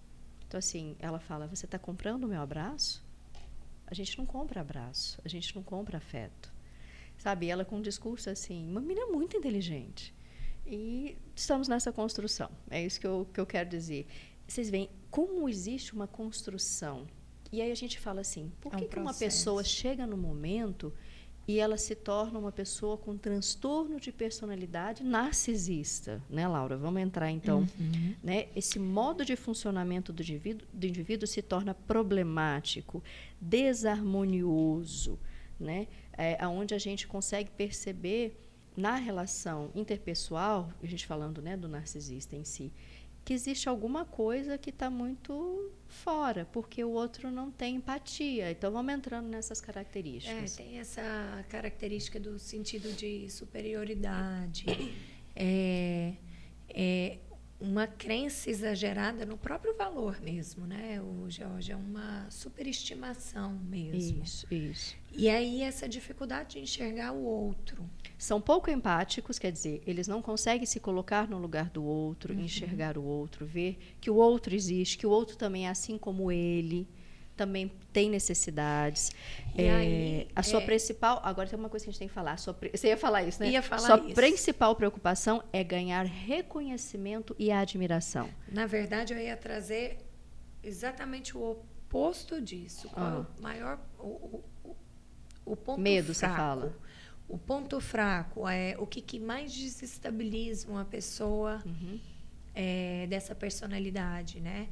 Então, assim, ela fala, você está comprando o meu abraço? A gente não compra abraço, a gente não compra afeto. Sabe, ela com um discurso assim, uma menina muito inteligente. E estamos nessa construção, é isso que eu quero dizer. Vocês veem como existe uma construção. E aí a gente fala assim, por que uma pessoa chega no momento e ela se torna uma pessoa com transtorno de personalidade narcisista, né, Laura? Vamos entrar, então. Né? Esse modo de funcionamento do indivíduo se torna problemático, desarmonioso, né? Onde a gente consegue perceber, na relação interpessoal, a gente falando, né, do narcisista em si, que existe alguma coisa que está muito fora, porque o outro não tem empatia. Então, vamos entrando nessas características. Tem essa característica do sentido de superioridade, uma crença exagerada no próprio valor mesmo, né, Georgia? É uma superestimação mesmo. Isso. E aí, essa dificuldade de enxergar o outro. São pouco empáticos, quer dizer, eles não conseguem se colocar no lugar do outro, enxergar o outro, ver que o outro existe, que o outro também é assim como ele, também tem necessidades. A sua principal... Agora tem uma coisa que a gente tem que falar. Você ia falar isso, né? Ia falar Sua isso. principal preocupação é ganhar reconhecimento e admiração. Na verdade, eu ia trazer exatamente o oposto disso. Qual é o maior... O ponto medo, fraco. Você fala. O ponto fraco é o que mais desestabiliza uma pessoa dessa personalidade, né?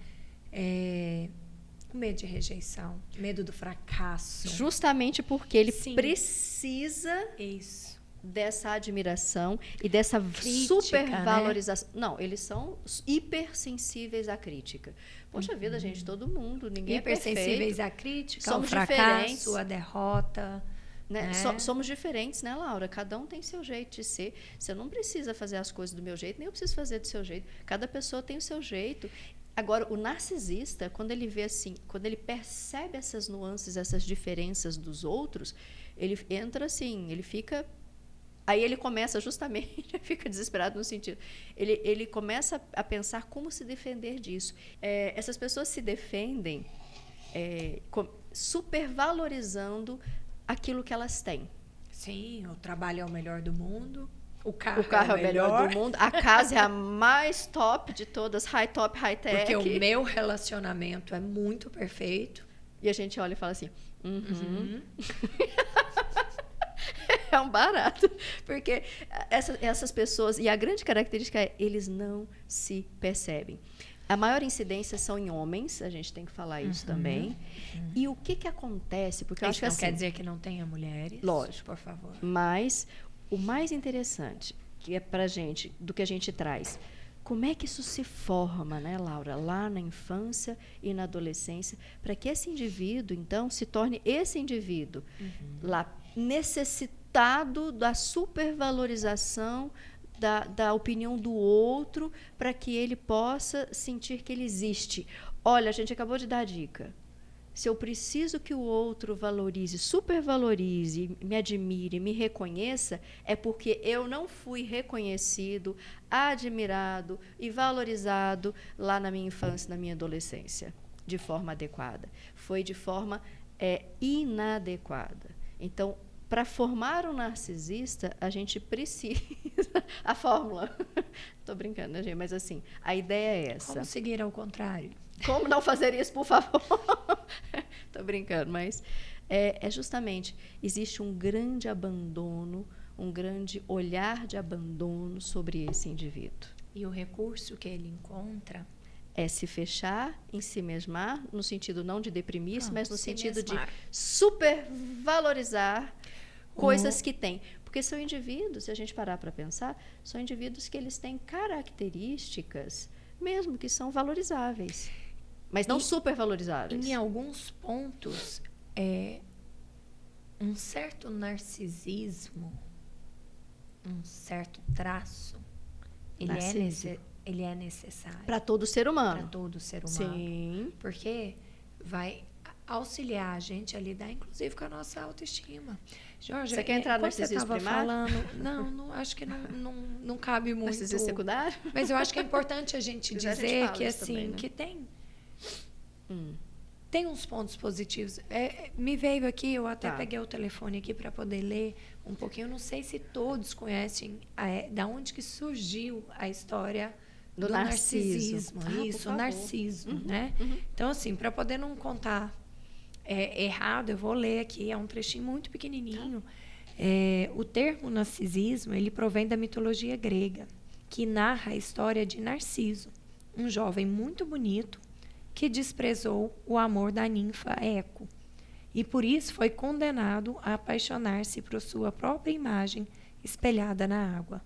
O medo de rejeição, medo do fracasso. Justamente porque ele precisa dessa admiração e dessa crítica, supervalorização. Né? Não, eles são hipersensíveis à crítica. Poxa vida, gente, todo mundo, ninguém é perfeito. Hipersensíveis à crítica, somos ao fracasso, diferentes. à derrota. Né? Somos diferentes, né, Laura? Cada um tem seu jeito de ser. Você não precisa fazer as coisas do meu jeito, nem eu preciso fazer do seu jeito. Cada pessoa tem o seu jeito. Agora, o narcisista, quando ele vê assim, quando ele percebe essas nuances, essas diferenças dos outros, ele entra assim, ele fica... Aí ele começa justamente, fica desesperado no sentido... Ele começa a pensar como se defender disso. Essas pessoas se defendem supervalorizando aquilo que elas têm. Sim, o trabalho é o melhor do mundo. O carro é o melhor do mundo. A casa é a mais top de todas, high top, high tech. Porque o meu relacionamento é muito perfeito. E a gente olha e fala assim, é um barato. Porque essas pessoas, e a grande característica é, eles não se percebem. A maior incidência são em homens, a gente tem que falar isso também. E o que acontece? Porque eu acho que não quer dizer que não tenha mulheres. Lógico. Por favor. Mas o mais interessante, que é pra gente, do que a gente traz, como é que isso se forma, né, Laura, lá na infância e na adolescência, para que esse indivíduo, então, se torne esse indivíduo lá necessitado da supervalorização da opinião do outro, para que ele possa sentir que ele existe. Olha, a gente acabou de dar a dica. Se eu preciso que o outro valorize, supervalorize, me admire, me reconheça, é porque eu não fui reconhecido, admirado e valorizado lá na minha infância, na minha adolescência, de forma adequada. Foi de forma inadequada. Então, para formar um narcisista, a gente precisa... A fórmula. Estou brincando, né, gente? Mas, assim, a ideia é essa. Como seguir ao contrário? Como não fazer isso, por favor? Estou brincando, mas justamente, existe um grande abandono, um grande olhar de abandono sobre esse indivíduo. E o recurso que ele encontra... é se fechar, em si mesmar, no sentido não de deprimir-se, mas no sentido mesmar. De supervalorizar coisas que tem. Porque são indivíduos, se a gente parar para pensar, são indivíduos que eles têm características, mesmo que são valorizáveis, mas não supervalorizáveis. Em alguns pontos, um certo narcisismo, um certo traço, ele é necessário. Para todo ser humano. Para todo ser humano. Sim. Porque auxiliar a gente a lidar, inclusive, com a nossa autoestima. Jorge, você quer entrar no narcisismo primário? Não, acho que não cabe muito. Narcisismo secundário? Mas eu acho que é importante a gente dizer que, assim, também, né? que tem uns pontos positivos. Me veio aqui, eu até peguei o telefone aqui para poder ler um pouquinho. Eu não sei se todos conhecem da onde que surgiu a história do narcisismo. Isso, o narcismo, né? Então, assim, para poder não contar errado, eu vou ler aqui, é um trechinho muito pequenininho. O termo narcisismo, ele provém da mitologia grega, que narra a história de Narciso, um jovem muito bonito que desprezou o amor da ninfa Eco e por isso foi condenado a apaixonar-se por sua própria imagem espelhada na água.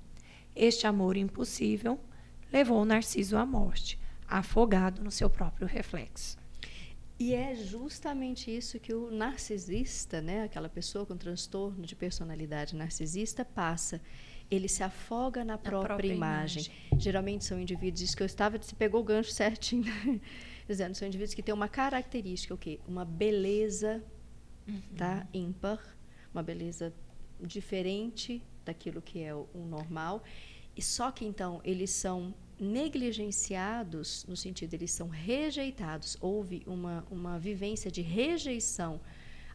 Este amor impossível levou Narciso à morte, afogado no seu próprio reflexo. E é justamente isso que o narcisista, né, aquela pessoa com transtorno de personalidade narcisista, passa. Ele se afoga na própria imagem. Geralmente são indivíduos, isso que eu estava, você pegou o gancho certinho, dizendo, são indivíduos que têm uma característica, o quê? Uma beleza tá, ímpar, uma beleza diferente daquilo que é o normal. E só que, então, eles são negligenciados, no sentido, eles são rejeitados. Houve uma vivência de rejeição.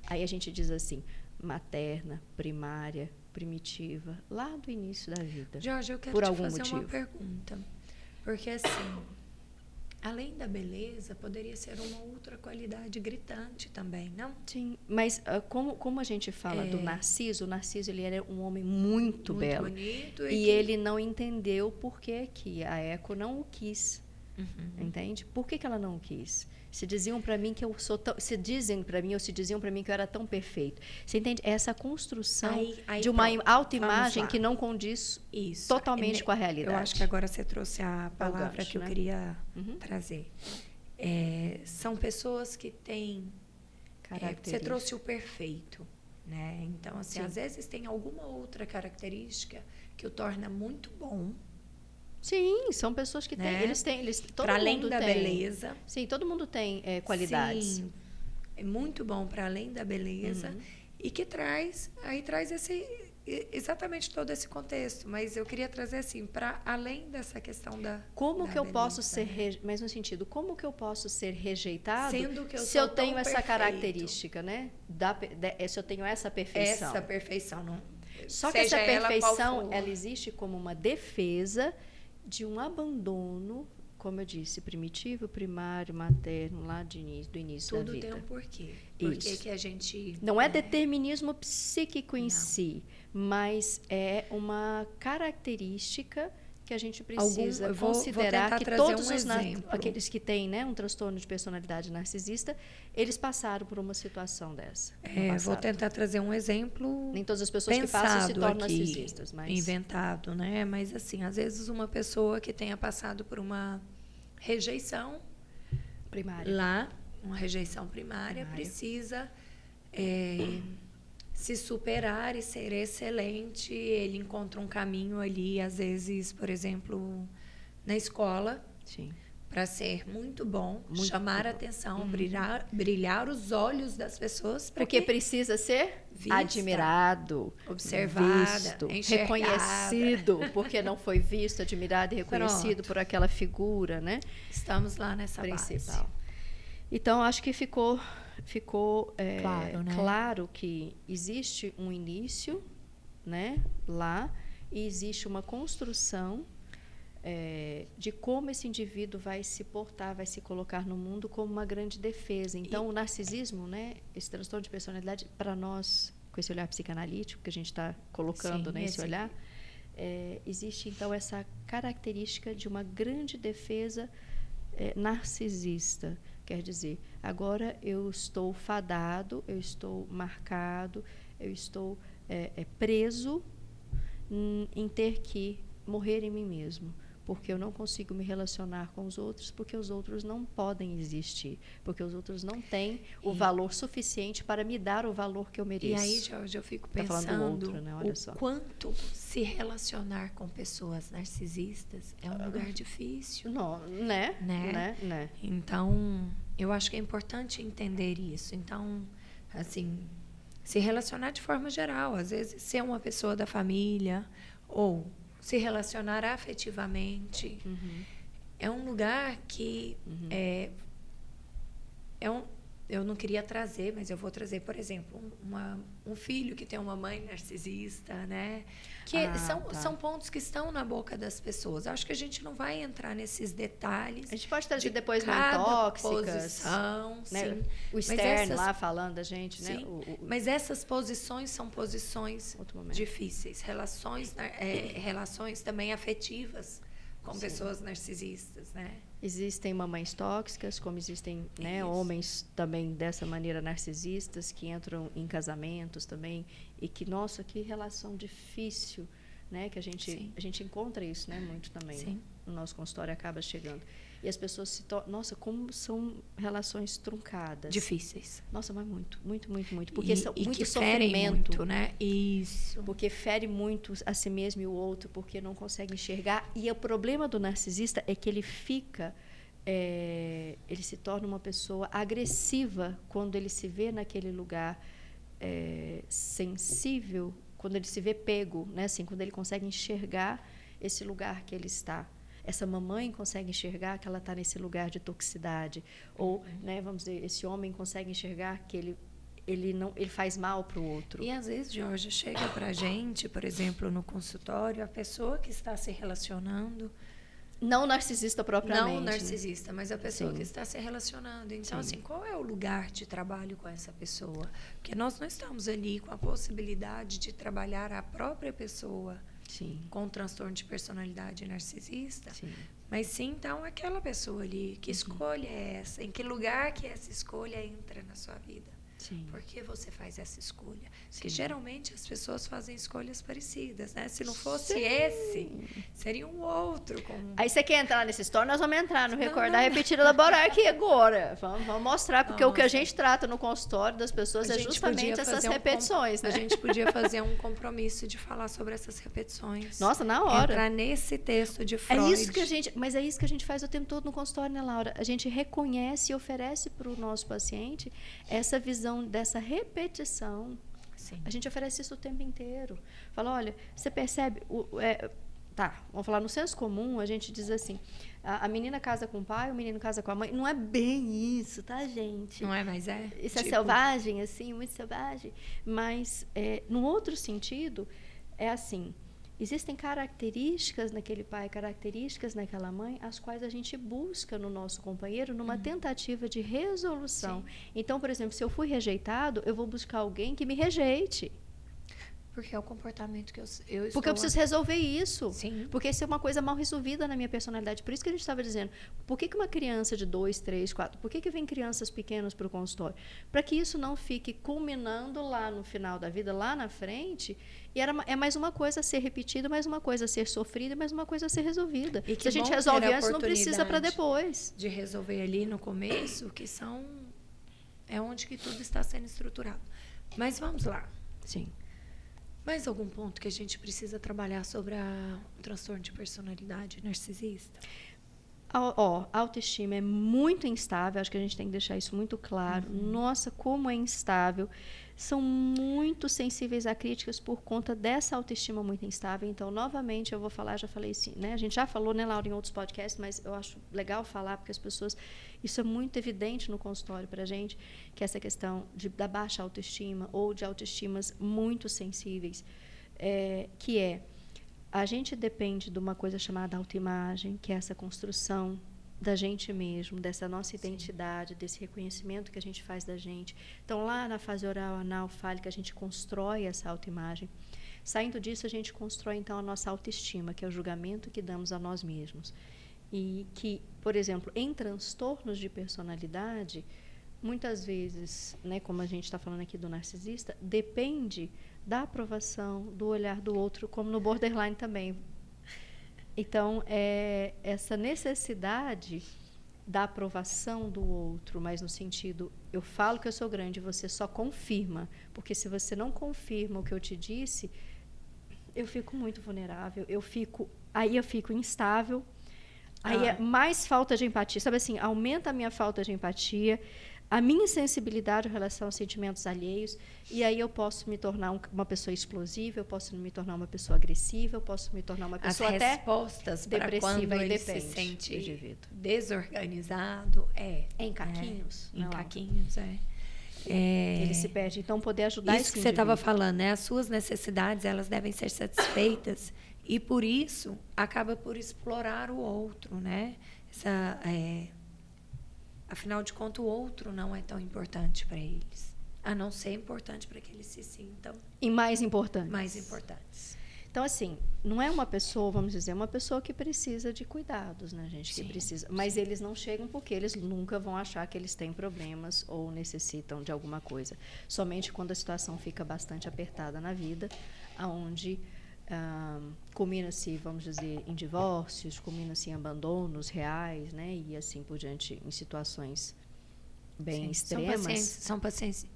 Aí a gente diz assim, materna, primária, primitiva, lá do início da vida. Jorge, eu quero por te algum fazer motivo. uma pergunta. Porque, assim, além da beleza, poderia ser uma outra qualidade gritante também, não? Sim, mas como a gente fala do Narciso, o Narciso ele era um homem muito belo. Bonito. E ele não entendeu por que a Eco não o quis. Entende? Por que ela não o quis? Se diziam para mim que eu sou tão, se diziam para mim que eu era tão perfeito. Você entende? Essa construção de uma autoimagem que não condiz totalmente com a realidade. Eu acho que agora você trouxe a palavra gancho, que eu queria trazer. São pessoas que têm... você trouxe o perfeito, né? Então, assim, às vezes tem alguma outra característica que o torna muito bom. Sim, são pessoas que têm, para além da beleza. Sim, todo mundo tem qualidades. Sim, é muito bom para além da beleza e que traz exatamente todo esse contexto. Mas eu queria trazer assim, para além dessa questão da como que eu posso ser, mas no sentido, como que eu posso ser rejeitado sendo que se eu tenho essa característica, né? Se eu tenho essa perfeição. Essa perfeição não. Só que essa perfeição, ela existe como uma defesa de um abandono, como eu disse, primitivo, primário, materno, lá do início da vida. Tudo tem um porquê. Por que a gente... Não é determinismo psíquico em si, mas é uma característica que a gente precisa considerar que todos aqueles que têm, né, um transtorno de personalidade narcisista, eles passaram por uma situação dessa. Vou tentar trazer um exemplo. Nem todas as pessoas que passam se tornam narcisistas. Mas... inventado, né? Mas, assim, às vezes uma pessoa que tenha passado por uma rejeição primária. Uma rejeição primária. Precisa... se superar e ser excelente, ele encontra um caminho ali, às vezes, por exemplo, na escola, para ser muito bom, chamar a atenção, brilhar os olhos das pessoas. Porque precisa ser admirado, observado, reconhecido, porque não foi visto, admirado e reconhecido por aquela figura, né? Estamos lá nessa principal. Base. Então, acho que ficou claro, né? Claro que existe um início, né, lá, e existe uma construção de como esse indivíduo vai se portar, vai se colocar no mundo como uma grande defesa. Então, o narcisismo, né, esse transtorno de personalidade, para nós, com esse olhar psicanalítico que a gente está colocando nesse olhar, existe, então, essa característica de uma grande defesa narcisista. Quer dizer, agora eu estou fadado, eu estou marcado, eu estou preso em ter que morrer em mim mesmo, porque eu não consigo me relacionar com os outros, porque os outros não podem existir, porque os outros não têm o valor suficiente para me dar o valor que eu mereço. E aí, Jorge, eu fico pensando quanto se relacionar com pessoas narcisistas é um lugar difícil. Não, né? Então, eu acho que é importante entender isso. Então, assim, se relacionar de forma geral, às vezes ser uma pessoa da família ou se relacionar afetivamente, é um lugar que eu não queria trazer, mas eu vou trazer, por exemplo, um filho que tem uma mãe narcisista, né? Que são pontos que estão na boca das pessoas. Acho que a gente não vai entrar nesses detalhes. A gente pode trazer depois mães tóxicas, posição, né? sim. O Stern lá falando da gente, sim, né? Mas essas posições são posições difíceis. Relações também afetivas com pessoas narcisistas, né? Existem mamães tóxicas, como existem, né, homens também dessa maneira narcisistas que entram em casamentos também e que, nossa, que relação difícil, né, que a gente encontra isso, né, muito também no nosso consultório, acaba chegando. E as pessoas se tornam, nossa, como são relações truncadas. Difíceis. Nossa, mas muito. Porque são e muito que sofrimento. Muito, né? Isso. Porque fere muito a si mesmo e o outro, porque não consegue enxergar. E o problema do narcisista é que ele fica... ele se torna uma pessoa agressiva quando ele se vê naquele lugar sensível, quando ele se vê pego, né? Assim, quando ele consegue enxergar esse lugar que ele está. Essa mamãe consegue enxergar que ela está nesse lugar de toxicidade. Ou, né, vamos dizer, esse homem consegue enxergar que ele faz mal para o outro. E às vezes, Jorge, chega para a gente, por exemplo, no consultório, a pessoa que está se relacionando... Não narcisista propriamente. Não narcisista, mas a pessoa Sim. que está se relacionando. Então, assim, qual é o lugar de trabalho com essa pessoa? Porque nós não estamos ali com a possibilidade de trabalhar a própria pessoa com transtorno de personalidade narcisista, mas sim, então, aquela pessoa ali, que escolha é essa? Em que lugar que essa escolha entra na sua vida? Por que você faz essa escolha? Porque geralmente as pessoas fazem escolhas parecidas, né? Se não fosse esse, seria um outro. Aí você quer entrar nessa história, nós vamos entrar no Recordar, Repetir e Elaborar aqui agora. Vamos mostrar, porque o que a gente trata no consultório das pessoas é justamente essas repetições. Né? A gente podia fazer um compromisso de falar sobre essas repetições. Nossa, na hora. Entrar nesse texto de Freud. Mas é isso que a gente faz o tempo todo no consultório, né, Laura? A gente reconhece e oferece para o nosso paciente essa visão dessa repetição. A gente oferece isso o tempo inteiro. Fala, olha, você percebe... vamos falar, no senso comum, a gente diz assim, a menina casa com o pai, o menino casa com a mãe. Não é bem isso, tá, gente? Não é, mas é. Isso é selvagem, assim, muito selvagem. Mas, num outro sentido, é assim... Existem características naquele pai, características naquela mãe, as quais a gente busca no nosso companheiro numa tentativa de resolução. Então, por exemplo, se eu fui rejeitado, eu vou buscar alguém que me rejeite. Porque é o comportamento que eu estou... Porque eu preciso resolver isso. Sim. Porque isso é uma coisa mal resolvida na minha personalidade. Por isso que a gente estava dizendo, por que uma criança de 2, 3, 4, por que vem crianças pequenas para o consultório? Para que isso não fique culminando lá no final da vida, lá na frente, e é mais uma coisa a ser repetida, mais uma coisa a ser sofrida, mais uma coisa a ser resolvida. E que se a gente resolve antes, não precisa para depois. De resolver ali no começo, que é onde que tudo está sendo estruturado. Mas vamos lá. Sim. Mais algum ponto que a gente precisa trabalhar sobre o transtorno de personalidade narcisista? A autoestima é muito instável, acho que a gente tem que deixar isso muito claro. Nossa, como é instável. São muito sensíveis a críticas por conta dessa autoestima muito instável. Então, novamente, eu vou falar, já falei assim, né? A gente já falou, né, Laura, em outros podcasts, mas eu acho legal falar, porque as pessoas... Isso é muito evidente no consultório para a gente, que essa questão da baixa autoestima ou de autoestimas muito sensíveis, a gente depende de uma coisa chamada autoimagem, que é essa construção da gente mesmo, dessa nossa identidade, desse reconhecimento que a gente faz da gente. Então, lá na fase oral, anal, fálica, a gente constrói essa autoimagem. Saindo disso, a gente constrói, então, a nossa autoestima, que é o julgamento que damos a nós mesmos. E que, por exemplo, em transtornos de personalidade, muitas vezes, né, como a gente está falando aqui do narcisista, depende da aprovação, do olhar do outro, como no borderline também. Então, essa necessidade da aprovação do outro, mas no sentido, eu falo que eu sou grande, você só confirma, porque se você não confirma o que eu te disse, eu fico muito vulnerável, eu fico instável. Aí é mais falta de empatia. Sabe assim, aumenta a minha falta de empatia, a minha sensibilidade em relação aos sentimentos alheios, e aí eu posso me tornar uma pessoa explosiva, eu posso me tornar uma pessoa agressiva, eu posso me tornar uma pessoa até respostas depressiva para quando e ele se depende sente do indivíduo. desorganizado Em caquinhos. em caquinhos, Ele se perde. Então, poder ajudar isso que você estava falando, né? As suas necessidades, elas devem ser satisfeitas e, por isso, acaba por explorar o outro, né? Afinal de contas, o outro não é tão importante para eles, a não ser importante para que eles se sintam e mais importantes. Mais importantes. Então, assim, não é uma pessoa, vamos dizer, uma pessoa que precisa de cuidados, né, gente? Que precisa. Mas eles não chegam porque eles nunca vão achar que eles têm problemas ou necessitam de alguma coisa. Somente quando a situação fica bastante apertada na vida, onde culmina-se, vamos dizer, em divórcios, culmina-se em abandonos reais, né? E assim por diante, em situações bem extremas. São pacientes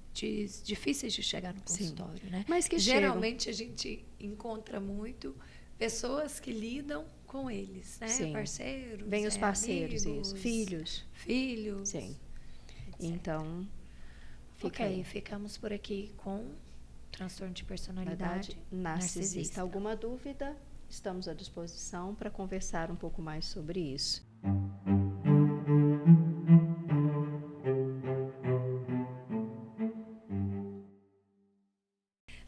difíceis de chegar no consultório, né? Mas que geralmente a gente encontra muito pessoas que lidam com eles, né? Sim. Parceiros, vem os parceiros, amigos, isso. Filhos. Sim. Então, ficamos por aqui com transtorno de personalidade narcisista. Alguma dúvida? Estamos à disposição para conversar um pouco mais sobre isso.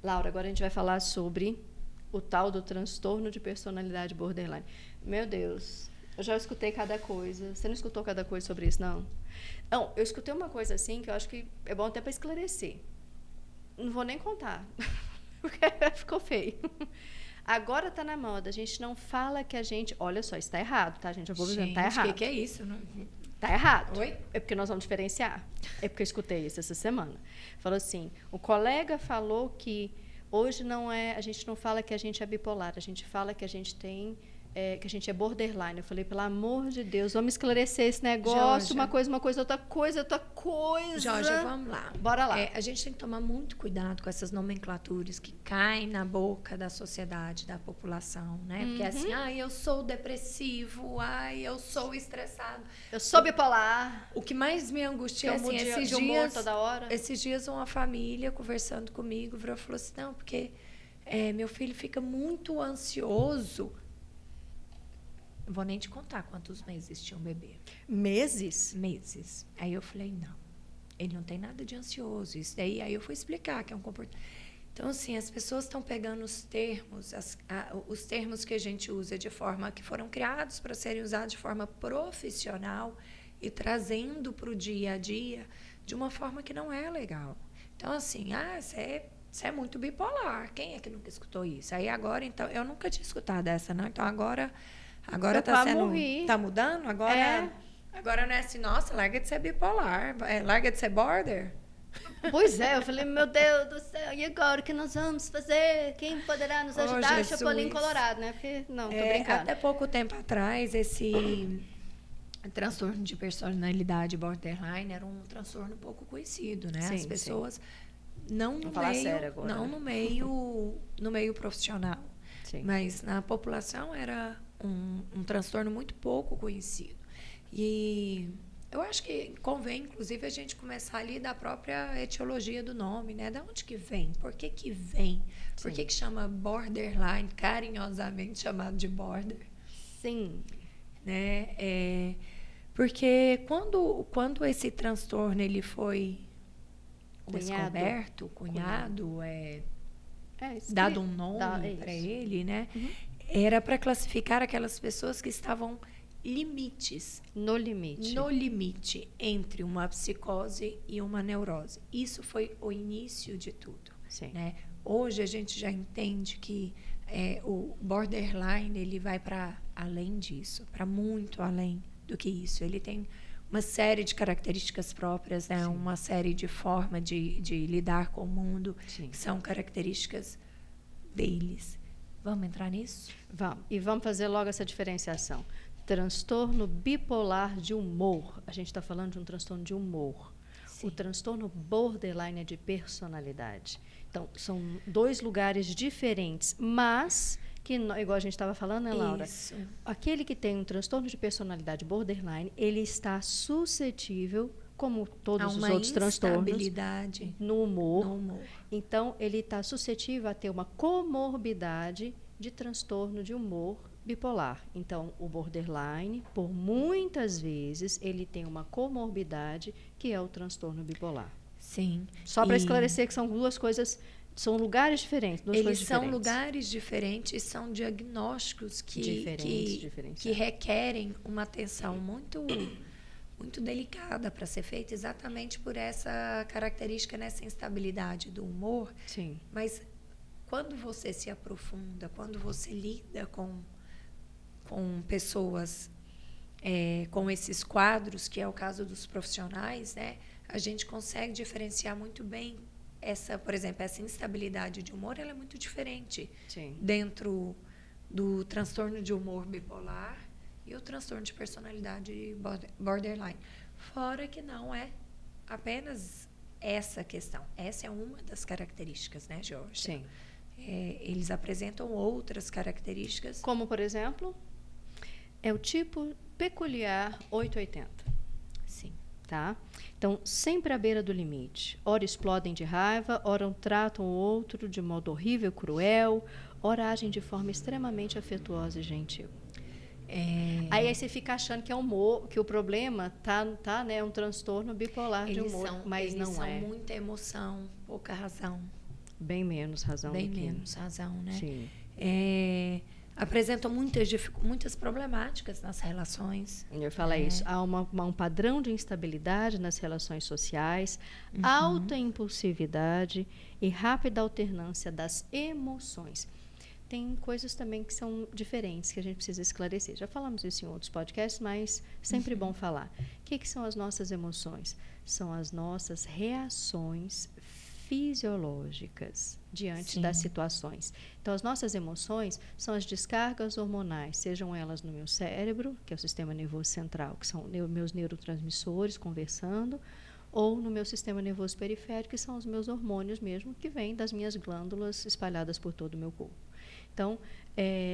Laura, agora a gente vai falar sobre o tal do transtorno de personalidade borderline. Meu Deus, eu já escutei cada coisa. Você não escutou cada coisa sobre isso, não? Não, eu escutei uma coisa assim que eu acho que é bom até para esclarecer. Não vou nem contar, porque ficou feio. Agora está na moda. A gente não fala que a gente... Olha só, isso está errado, tá, gente? Eu vou dizendo, está errado. O que é isso? Está errado. Oi? É porque nós vamos diferenciar. É porque eu escutei isso essa semana. Falou assim, o colega falou que hoje não é... A gente não fala que a gente é bipolar, a gente fala que a gente tem... que a gente é borderline. Eu falei, pelo amor de Deus, vamos esclarecer esse negócio. Georgia. Uma coisa, outra coisa. Georgia, vamos lá. Bora lá. A gente tem que tomar muito cuidado com essas nomenclaturas que caem na boca da sociedade, da população, né? Porque assim, eu sou depressivo, eu sou estressado. Eu sou bipolar. O que mais me angustia é assim, esses dias uma família conversando comigo virou e falou assim, não, porque meu filho fica muito ansioso. Não vou nem te contar quantos meses tinha um bebê. Meses? Meses. Aí eu falei, não, ele não tem nada de ansioso. Isso daí, aí eu fui explicar que é um comportamento. Então, assim, as pessoas estão pegando os termos, os termos que a gente usa de forma que foram criados para serem usados de forma profissional e trazendo para o dia a dia de uma forma que não é legal. Então, assim, você é muito bipolar. Quem é que nunca escutou isso? Aí agora, então, eu nunca tinha escutado essa, não. Então, Agora tá mudando? Agora não é assim, nossa, larga de ser bipolar, larga de ser border. Pois é, eu falei, meu Deus do céu, e agora o que nós vamos fazer? Quem poderá nos ajudar? Chapolin Colorado, né? Porque, não, tô brincando. Até pouco tempo atrás, esse transtorno de personalidade borderline era um transtorno pouco conhecido, né? As pessoas não no meio profissional, mas na população era um transtorno muito pouco conhecido. E eu acho que convém, inclusive, a gente começar ali da própria etiologia do nome, né? Da onde que vem? Por que que vem? Por que chama borderline, carinhosamente chamado de border? Sim. Né? Porque quando esse transtorno ele foi descoberto, dado um nome para ele, né? Era para classificar aquelas pessoas que estavam no limite entre uma psicose e uma neurose. Isso foi o início de tudo. Né? Hoje a gente já entende que o borderline ele vai para além disso, para muito além do que isso. Ele tem uma série de características próprias, né? Uma série de formas de lidar com o mundo, que são características deles. Vamos entrar nisso? Vamos. E vamos fazer logo essa diferenciação. Transtorno bipolar de humor. A gente está falando de um transtorno de humor. O transtorno borderline é de personalidade. Então, são dois lugares diferentes, mas igual a gente estava falando, né, Laura? Isso. Aquele que tem um transtorno de personalidade borderline, ele está suscetível, como todos os outros transtornos, no humor. Então, ele está suscetível a ter uma comorbidade de transtorno de humor bipolar. Então, o borderline, por muitas vezes, ele tem uma comorbidade que é o transtorno bipolar. Sim. Só para esclarecer que são duas coisas, são lugares diferentes. Eles são lugares diferentes, são diagnósticos que requerem uma atenção muito delicada para ser feita, exatamente por essa característica, nessa instabilidade do humor. Sim. Mas quando você se aprofunda, quando você lida com pessoas com esses quadros, que é o caso dos profissionais, né, a gente consegue diferenciar muito bem por exemplo, essa instabilidade de humor, ela é muito diferente. Sim. Dentro do transtorno de humor bipolar e o transtorno de personalidade borderline. Fora que não é apenas essa questão. Essa é uma das características, né, Jorge? Sim. Eles apresentam outras características. Como, por exemplo, é o tipo peculiar 880. Sim. Tá? Então, sempre à beira do limite. Ora explodem de raiva, ora tratam o outro de modo horrível, cruel, ora agem de forma extremamente afetuosa e gentil. Aí você fica achando que é humor, que o problema tá, né, um transtorno bipolar de humor, mas não é. Eles são muita emoção, pouca razão. Bem menos razão. Bem menos razão, né? Sim. Apresentam muitas problemáticas nas relações. Eu falo isso. Há um padrão de instabilidade nas relações sociais, alta impulsividade e rápida alternância das emoções. Tem coisas também que são diferentes, que a gente precisa esclarecer. Já falamos isso em outros podcasts, mas sempre bom falar. O que são as nossas emoções? São as nossas reações fisiológicas diante das situações. Então, as nossas emoções são as descargas hormonais, sejam elas no meu cérebro, que é o sistema nervoso central, que são meus neurotransmissores conversando, ou no meu sistema nervoso periférico, que são os meus hormônios mesmo, que vêm das minhas glândulas espalhadas por todo o meu corpo. Então,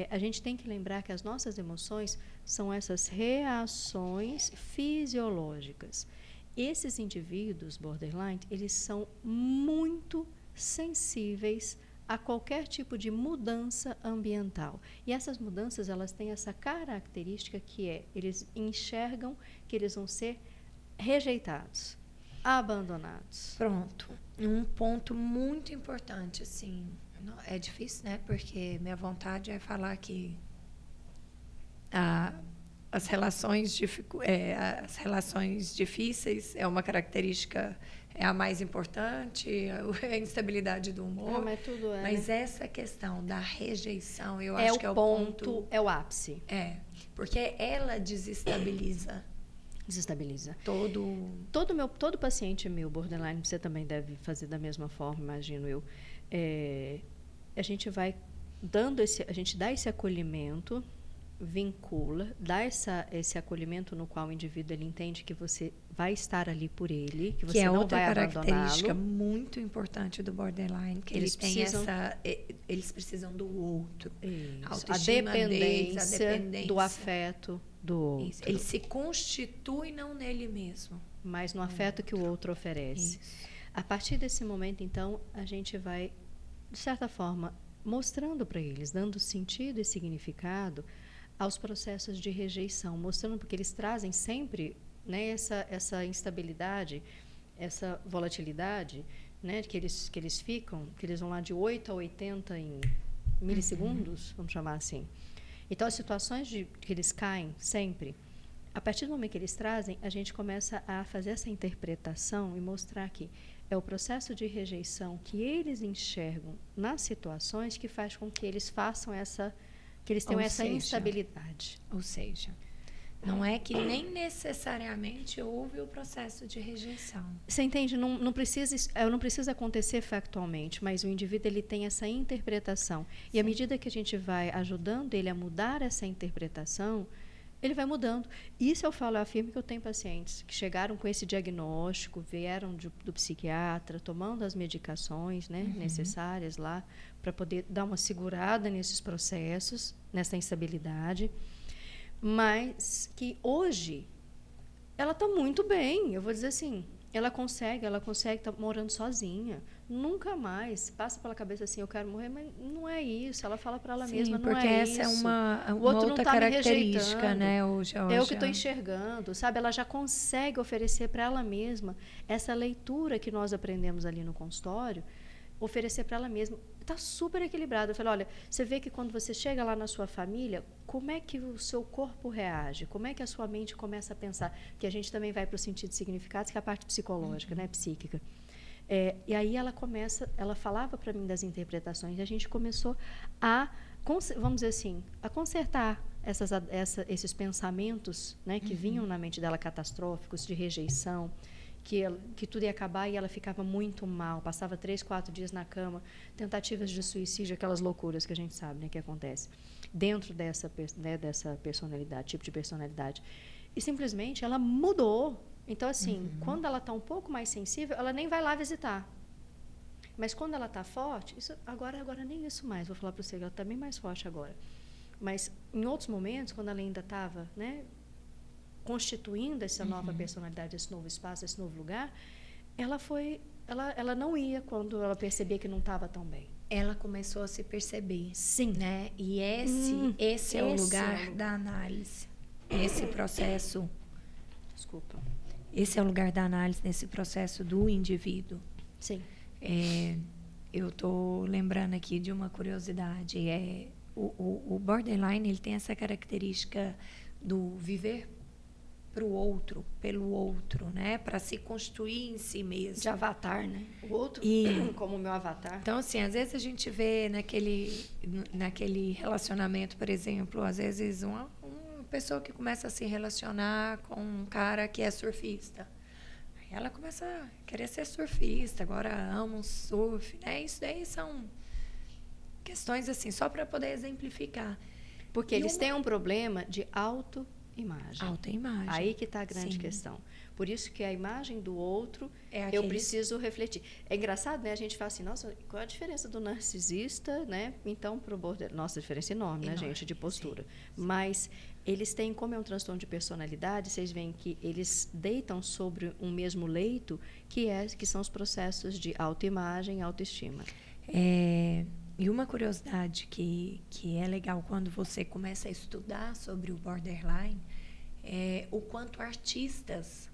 a gente tem que lembrar que as nossas emoções são essas reações fisiológicas. Esses indivíduos borderline, eles são muito sensíveis a qualquer tipo de mudança ambiental. E essas mudanças, elas têm essa característica que eles enxergam que eles vão ser rejeitados, abandonados. Pronto. Um ponto muito importante, assim, é difícil, né? Porque minha vontade é falar que as relações difíceis é uma característica, é a mais importante, a instabilidade do humor. Mas tudo é. Mas essa questão da rejeição, eu acho que é o ponto. É o ápice. Porque ela desestabiliza. Todo paciente meu borderline, você também deve fazer da mesma forma, imagino eu. A gente vai a gente dá esse acolhimento, vincula, dá esse acolhimento no qual o indivíduo ele entende que você vai estar ali por ele, que você não vai abandoná-lo. Que é outra característica muito importante do borderline, que eles precisam do outro. A dependência do afeto do outro. Isso. Ele se constitui não nele mesmo, mas no afeto que o outro oferece. Isso. A partir desse momento, então, a gente vai, de certa forma, mostrando para eles, dando sentido e significado aos processos de rejeição, mostrando porque eles trazem sempre, né, essa instabilidade, essa volatilidade, né, que eles vão lá de 8 a 80 em milissegundos, vamos chamar assim. Então, as situações que eles caem sempre, a partir do momento que eles trazem, a gente começa a fazer essa interpretação e mostrar que é o processo de rejeição que eles enxergam nas situações que faz com que eles façam que eles tenham essa instabilidade. Ou seja, não é que nem necessariamente houve o processo de rejeição. Você entende? Não precisa acontecer factualmente, mas o indivíduo ele tem essa interpretação. Sim. E à medida que a gente vai ajudando ele a mudar essa interpretação, ele vai mudando. Isso eu afirmo que eu tenho pacientes que chegaram com esse diagnóstico, vieram do psiquiatra, tomando as medicações, né, necessárias lá, para poder dar uma segurada nesses processos, nessa instabilidade, mas que hoje ela está muito bem, eu vou dizer assim, ela consegue estar morando sozinha, nunca mais passa pela cabeça assim, eu quero morrer, mas não é isso, ela fala para ela mesma, não é isso. Porque essa é uma outra característica, né, hoje. É o que estou enxergando, sabe? Ela já consegue oferecer para ela mesma essa leitura que nós aprendemos ali no consultório, oferecer para ela mesma. Está super equilibrado. Eu falei, olha, você vê que quando você chega lá na sua família, como é que o seu corpo reage? Como é que a sua mente começa a pensar? Porque a gente também vai para o sentido de significados, que é a parte psicológica, né, psíquica. E aí ela falava para mim das interpretações, e a gente começou a, vamos dizer assim, a consertar esses pensamentos, né, que vinham na mente dela catastróficos, de rejeição, que tudo ia acabar, e ela ficava muito mal, passava 3, 4 dias na cama, tentativas de suicídio, aquelas loucuras que a gente sabe, né, que acontece dentro dessa personalidade, tipo de personalidade. E simplesmente ela mudou. Então, assim, quando ela está um pouco mais sensível, ela nem vai lá visitar. Mas quando ela está forte, agora nem isso mais, vou falar para você, ela está bem mais forte agora. Mas em outros momentos, quando ela ainda estava, né, constituindo essa nova personalidade, esse novo espaço, esse novo lugar, ela não ia quando ela percebia que não estava tão bem. Ela começou a se perceber. Sim. Né? E esse é o lugar da análise. Esse processo... Desculpa. Esse é o lugar da análise nesse processo do indivíduo. Sim. Eu estou lembrando aqui de uma curiosidade. O borderline, ele tem essa característica do viver para o outro, pelo outro, né? Para se construir em si mesmo. De avatar, né? O outro como o meu avatar. Então, assim, às vezes a gente vê naquele relacionamento, por exemplo, às vezes uma pessoa que começa a se relacionar com um cara que é surfista. Aí ela começa a querer ser surfista, agora ama um surf, né? Isso daí são questões, assim, só para poder exemplificar. Porque eles têm um problema de autoimagem. Autoimagem. Aí que está a grande questão. Por isso que a imagem do outro, eu preciso refletir. É engraçado, né? A gente fala assim, nossa, qual é a diferença do narcisista, né? Então, para o borderline... Nossa, a diferença é enorme, né, gente, de postura. Sim. Mas eles têm, como é um transtorno de personalidade, vocês veem que eles deitam sobre um mesmo leito, que são os processos de autoimagem e autoestima. E uma curiosidade que é legal quando você começa a estudar sobre o borderline é o quanto artistas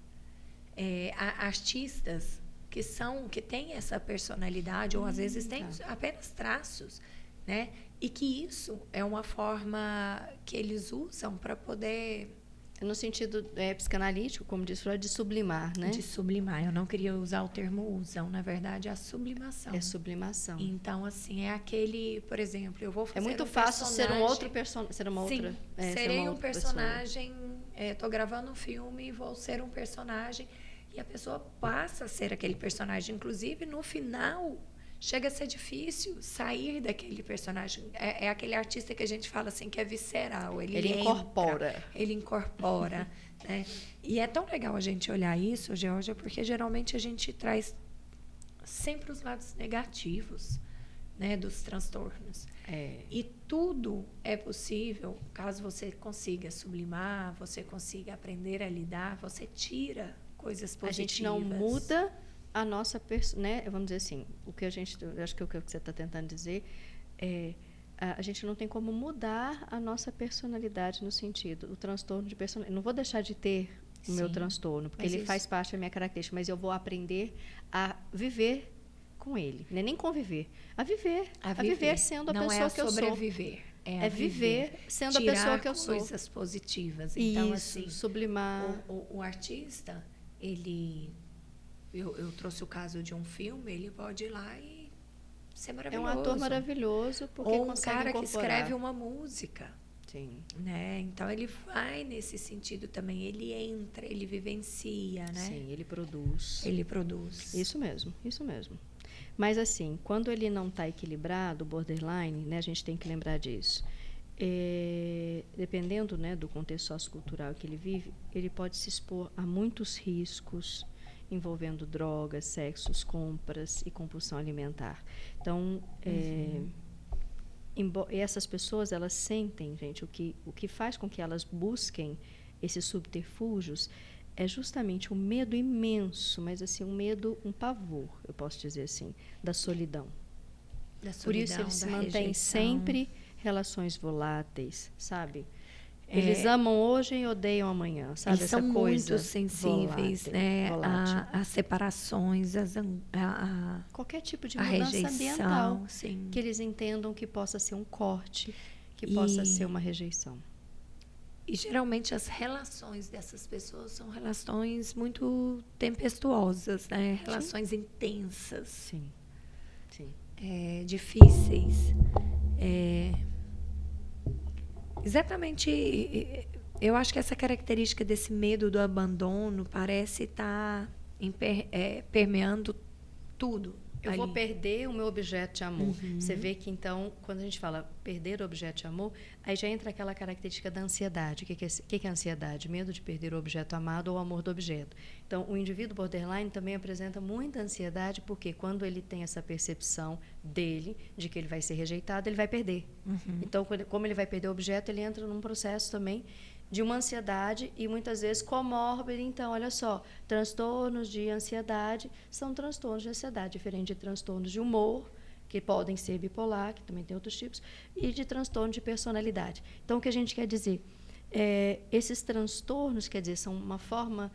que têm essa personalidade, ou às vezes têm apenas traços, né? E que isso é uma forma que eles usam para poder... No sentido psicanalítico, como diz Freud, de sublimar, né? De sublimar. Eu não queria usar o termo usam, na verdade, é a sublimação. É sublimação. Então, assim, é aquele, por exemplo, eu vou fazer muito fácil ser um outro personagem. Sim, serei um personagem, estou gravando um filme e vou ser um personagem, e a pessoa passa a ser aquele personagem. Inclusive, no final, chega a ser difícil sair daquele personagem. É aquele artista que a gente fala assim, que é visceral. Ele incorpora. Ele incorpora. Né? E é tão legal a gente olhar isso, Georgia, porque geralmente a gente traz sempre os lados negativos, né, dos transtornos. E tudo é possível caso você consiga sublimar, você consiga aprender a lidar, você tira coisas positivas. A gente não muda a nossa, né, vamos dizer assim, acho que o que você está tentando dizer a gente não tem como mudar a nossa personalidade no sentido, o transtorno de personalidade. Não vou deixar de ter o meu transtorno, porque ele faz parte da minha característica, mas eu vou aprender a viver com ele. Não é nem conviver, a viver sendo a pessoa que eu sou. Não é sobreviver. É viver sendo a pessoa que eu sou. Tirar coisas positivas. Então, isso, assim, sublimar. O artista, ele... Eu trouxe o caso de um filme, ele pode ir lá e ser maravilhoso. É um ator maravilhoso, porque ou um consegue cara incorporar. Que escreve uma música. Sim. Né? Então, ele vai nesse sentido também. Ele entra, ele vivencia, né? Sim, ele produz. Ele produz. Isso mesmo, isso mesmo. Mas, assim, quando ele não está equilibrado, o borderline, né, a gente tem que lembrar disso. dependendo, né, do contexto sociocultural que ele vive, ele pode se expor a muitos riscos envolvendo drogas, sexos, compras e compulsão alimentar. Então, essas pessoas, elas sentem, gente, o que faz com que elas busquem esses subterfúgios é justamente um medo imenso, mas assim, um medo, um pavor, eu posso dizer assim, da solidão. Por isso eles se mantêm sempre relações voláteis, sabe? Eles amam hoje e odeiam amanhã, sabe? Eles são muito sensíveis, né, a separações, qualquer tipo de a mudança rejeição, ambiental, sim. que eles entendam que possa ser um corte, que possa ser uma rejeição. E geralmente as relações dessas pessoas são relações muito tempestuosas, né? Relações intensas. Sim. Sim. Difíceis. Exatamente, eu acho que essa característica desse medo do abandono parece estar permeando tudo. Eu vou perder o meu objeto de amor. Você vê que, então, quando a gente fala perder o objeto de amor, aí já entra aquela característica da ansiedade. O que é ansiedade? Medo de perder o objeto amado ou o amor do objeto. Então, o indivíduo borderline também apresenta muita ansiedade, porque quando ele tem essa percepção dele, de que ele vai ser rejeitado, ele vai perder. Então, como ele vai perder o objeto, ele entra num processo também de uma ansiedade e muitas vezes comórbida. Então, olha só, transtornos de ansiedade são transtornos de ansiedade, diferente de transtornos de humor, que podem ser bipolar, que também tem outros tipos, e de transtorno de personalidade. Então, o que a gente quer dizer? Esses transtornos, quer dizer, são uma forma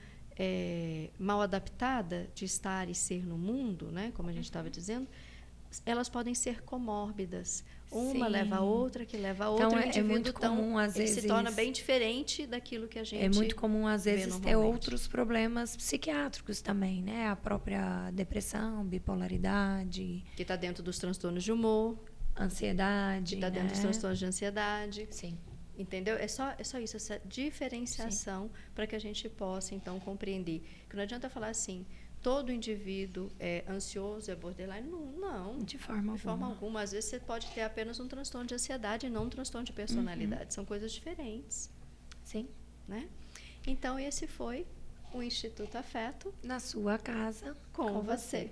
mal adaptada de estar e ser no mundo, né, como a gente estava dizendo, elas podem ser comórbidas. Uma leva a outra, que leva a outra. Então, o indivíduo, muito comum, às vezes, se torna bem diferente daquilo que a gente vê. É muito comum, às vezes, ter outros problemas psiquiátricos também, né? A própria depressão, bipolaridade. Que está dentro dos transtornos de humor. Ansiedade. Que está dentro dos transtornos de ansiedade. Sim. Entendeu? É só isso, essa diferenciação para que a gente possa, então, compreender. Que não adianta falar assim, todo indivíduo é ansioso, é borderline. Não. De forma alguma. Às vezes você pode ter apenas um transtorno de ansiedade e não um transtorno de personalidade. São coisas diferentes. Sim. Né? Então, esse foi o Instituto Afeto. Na sua casa. Com você.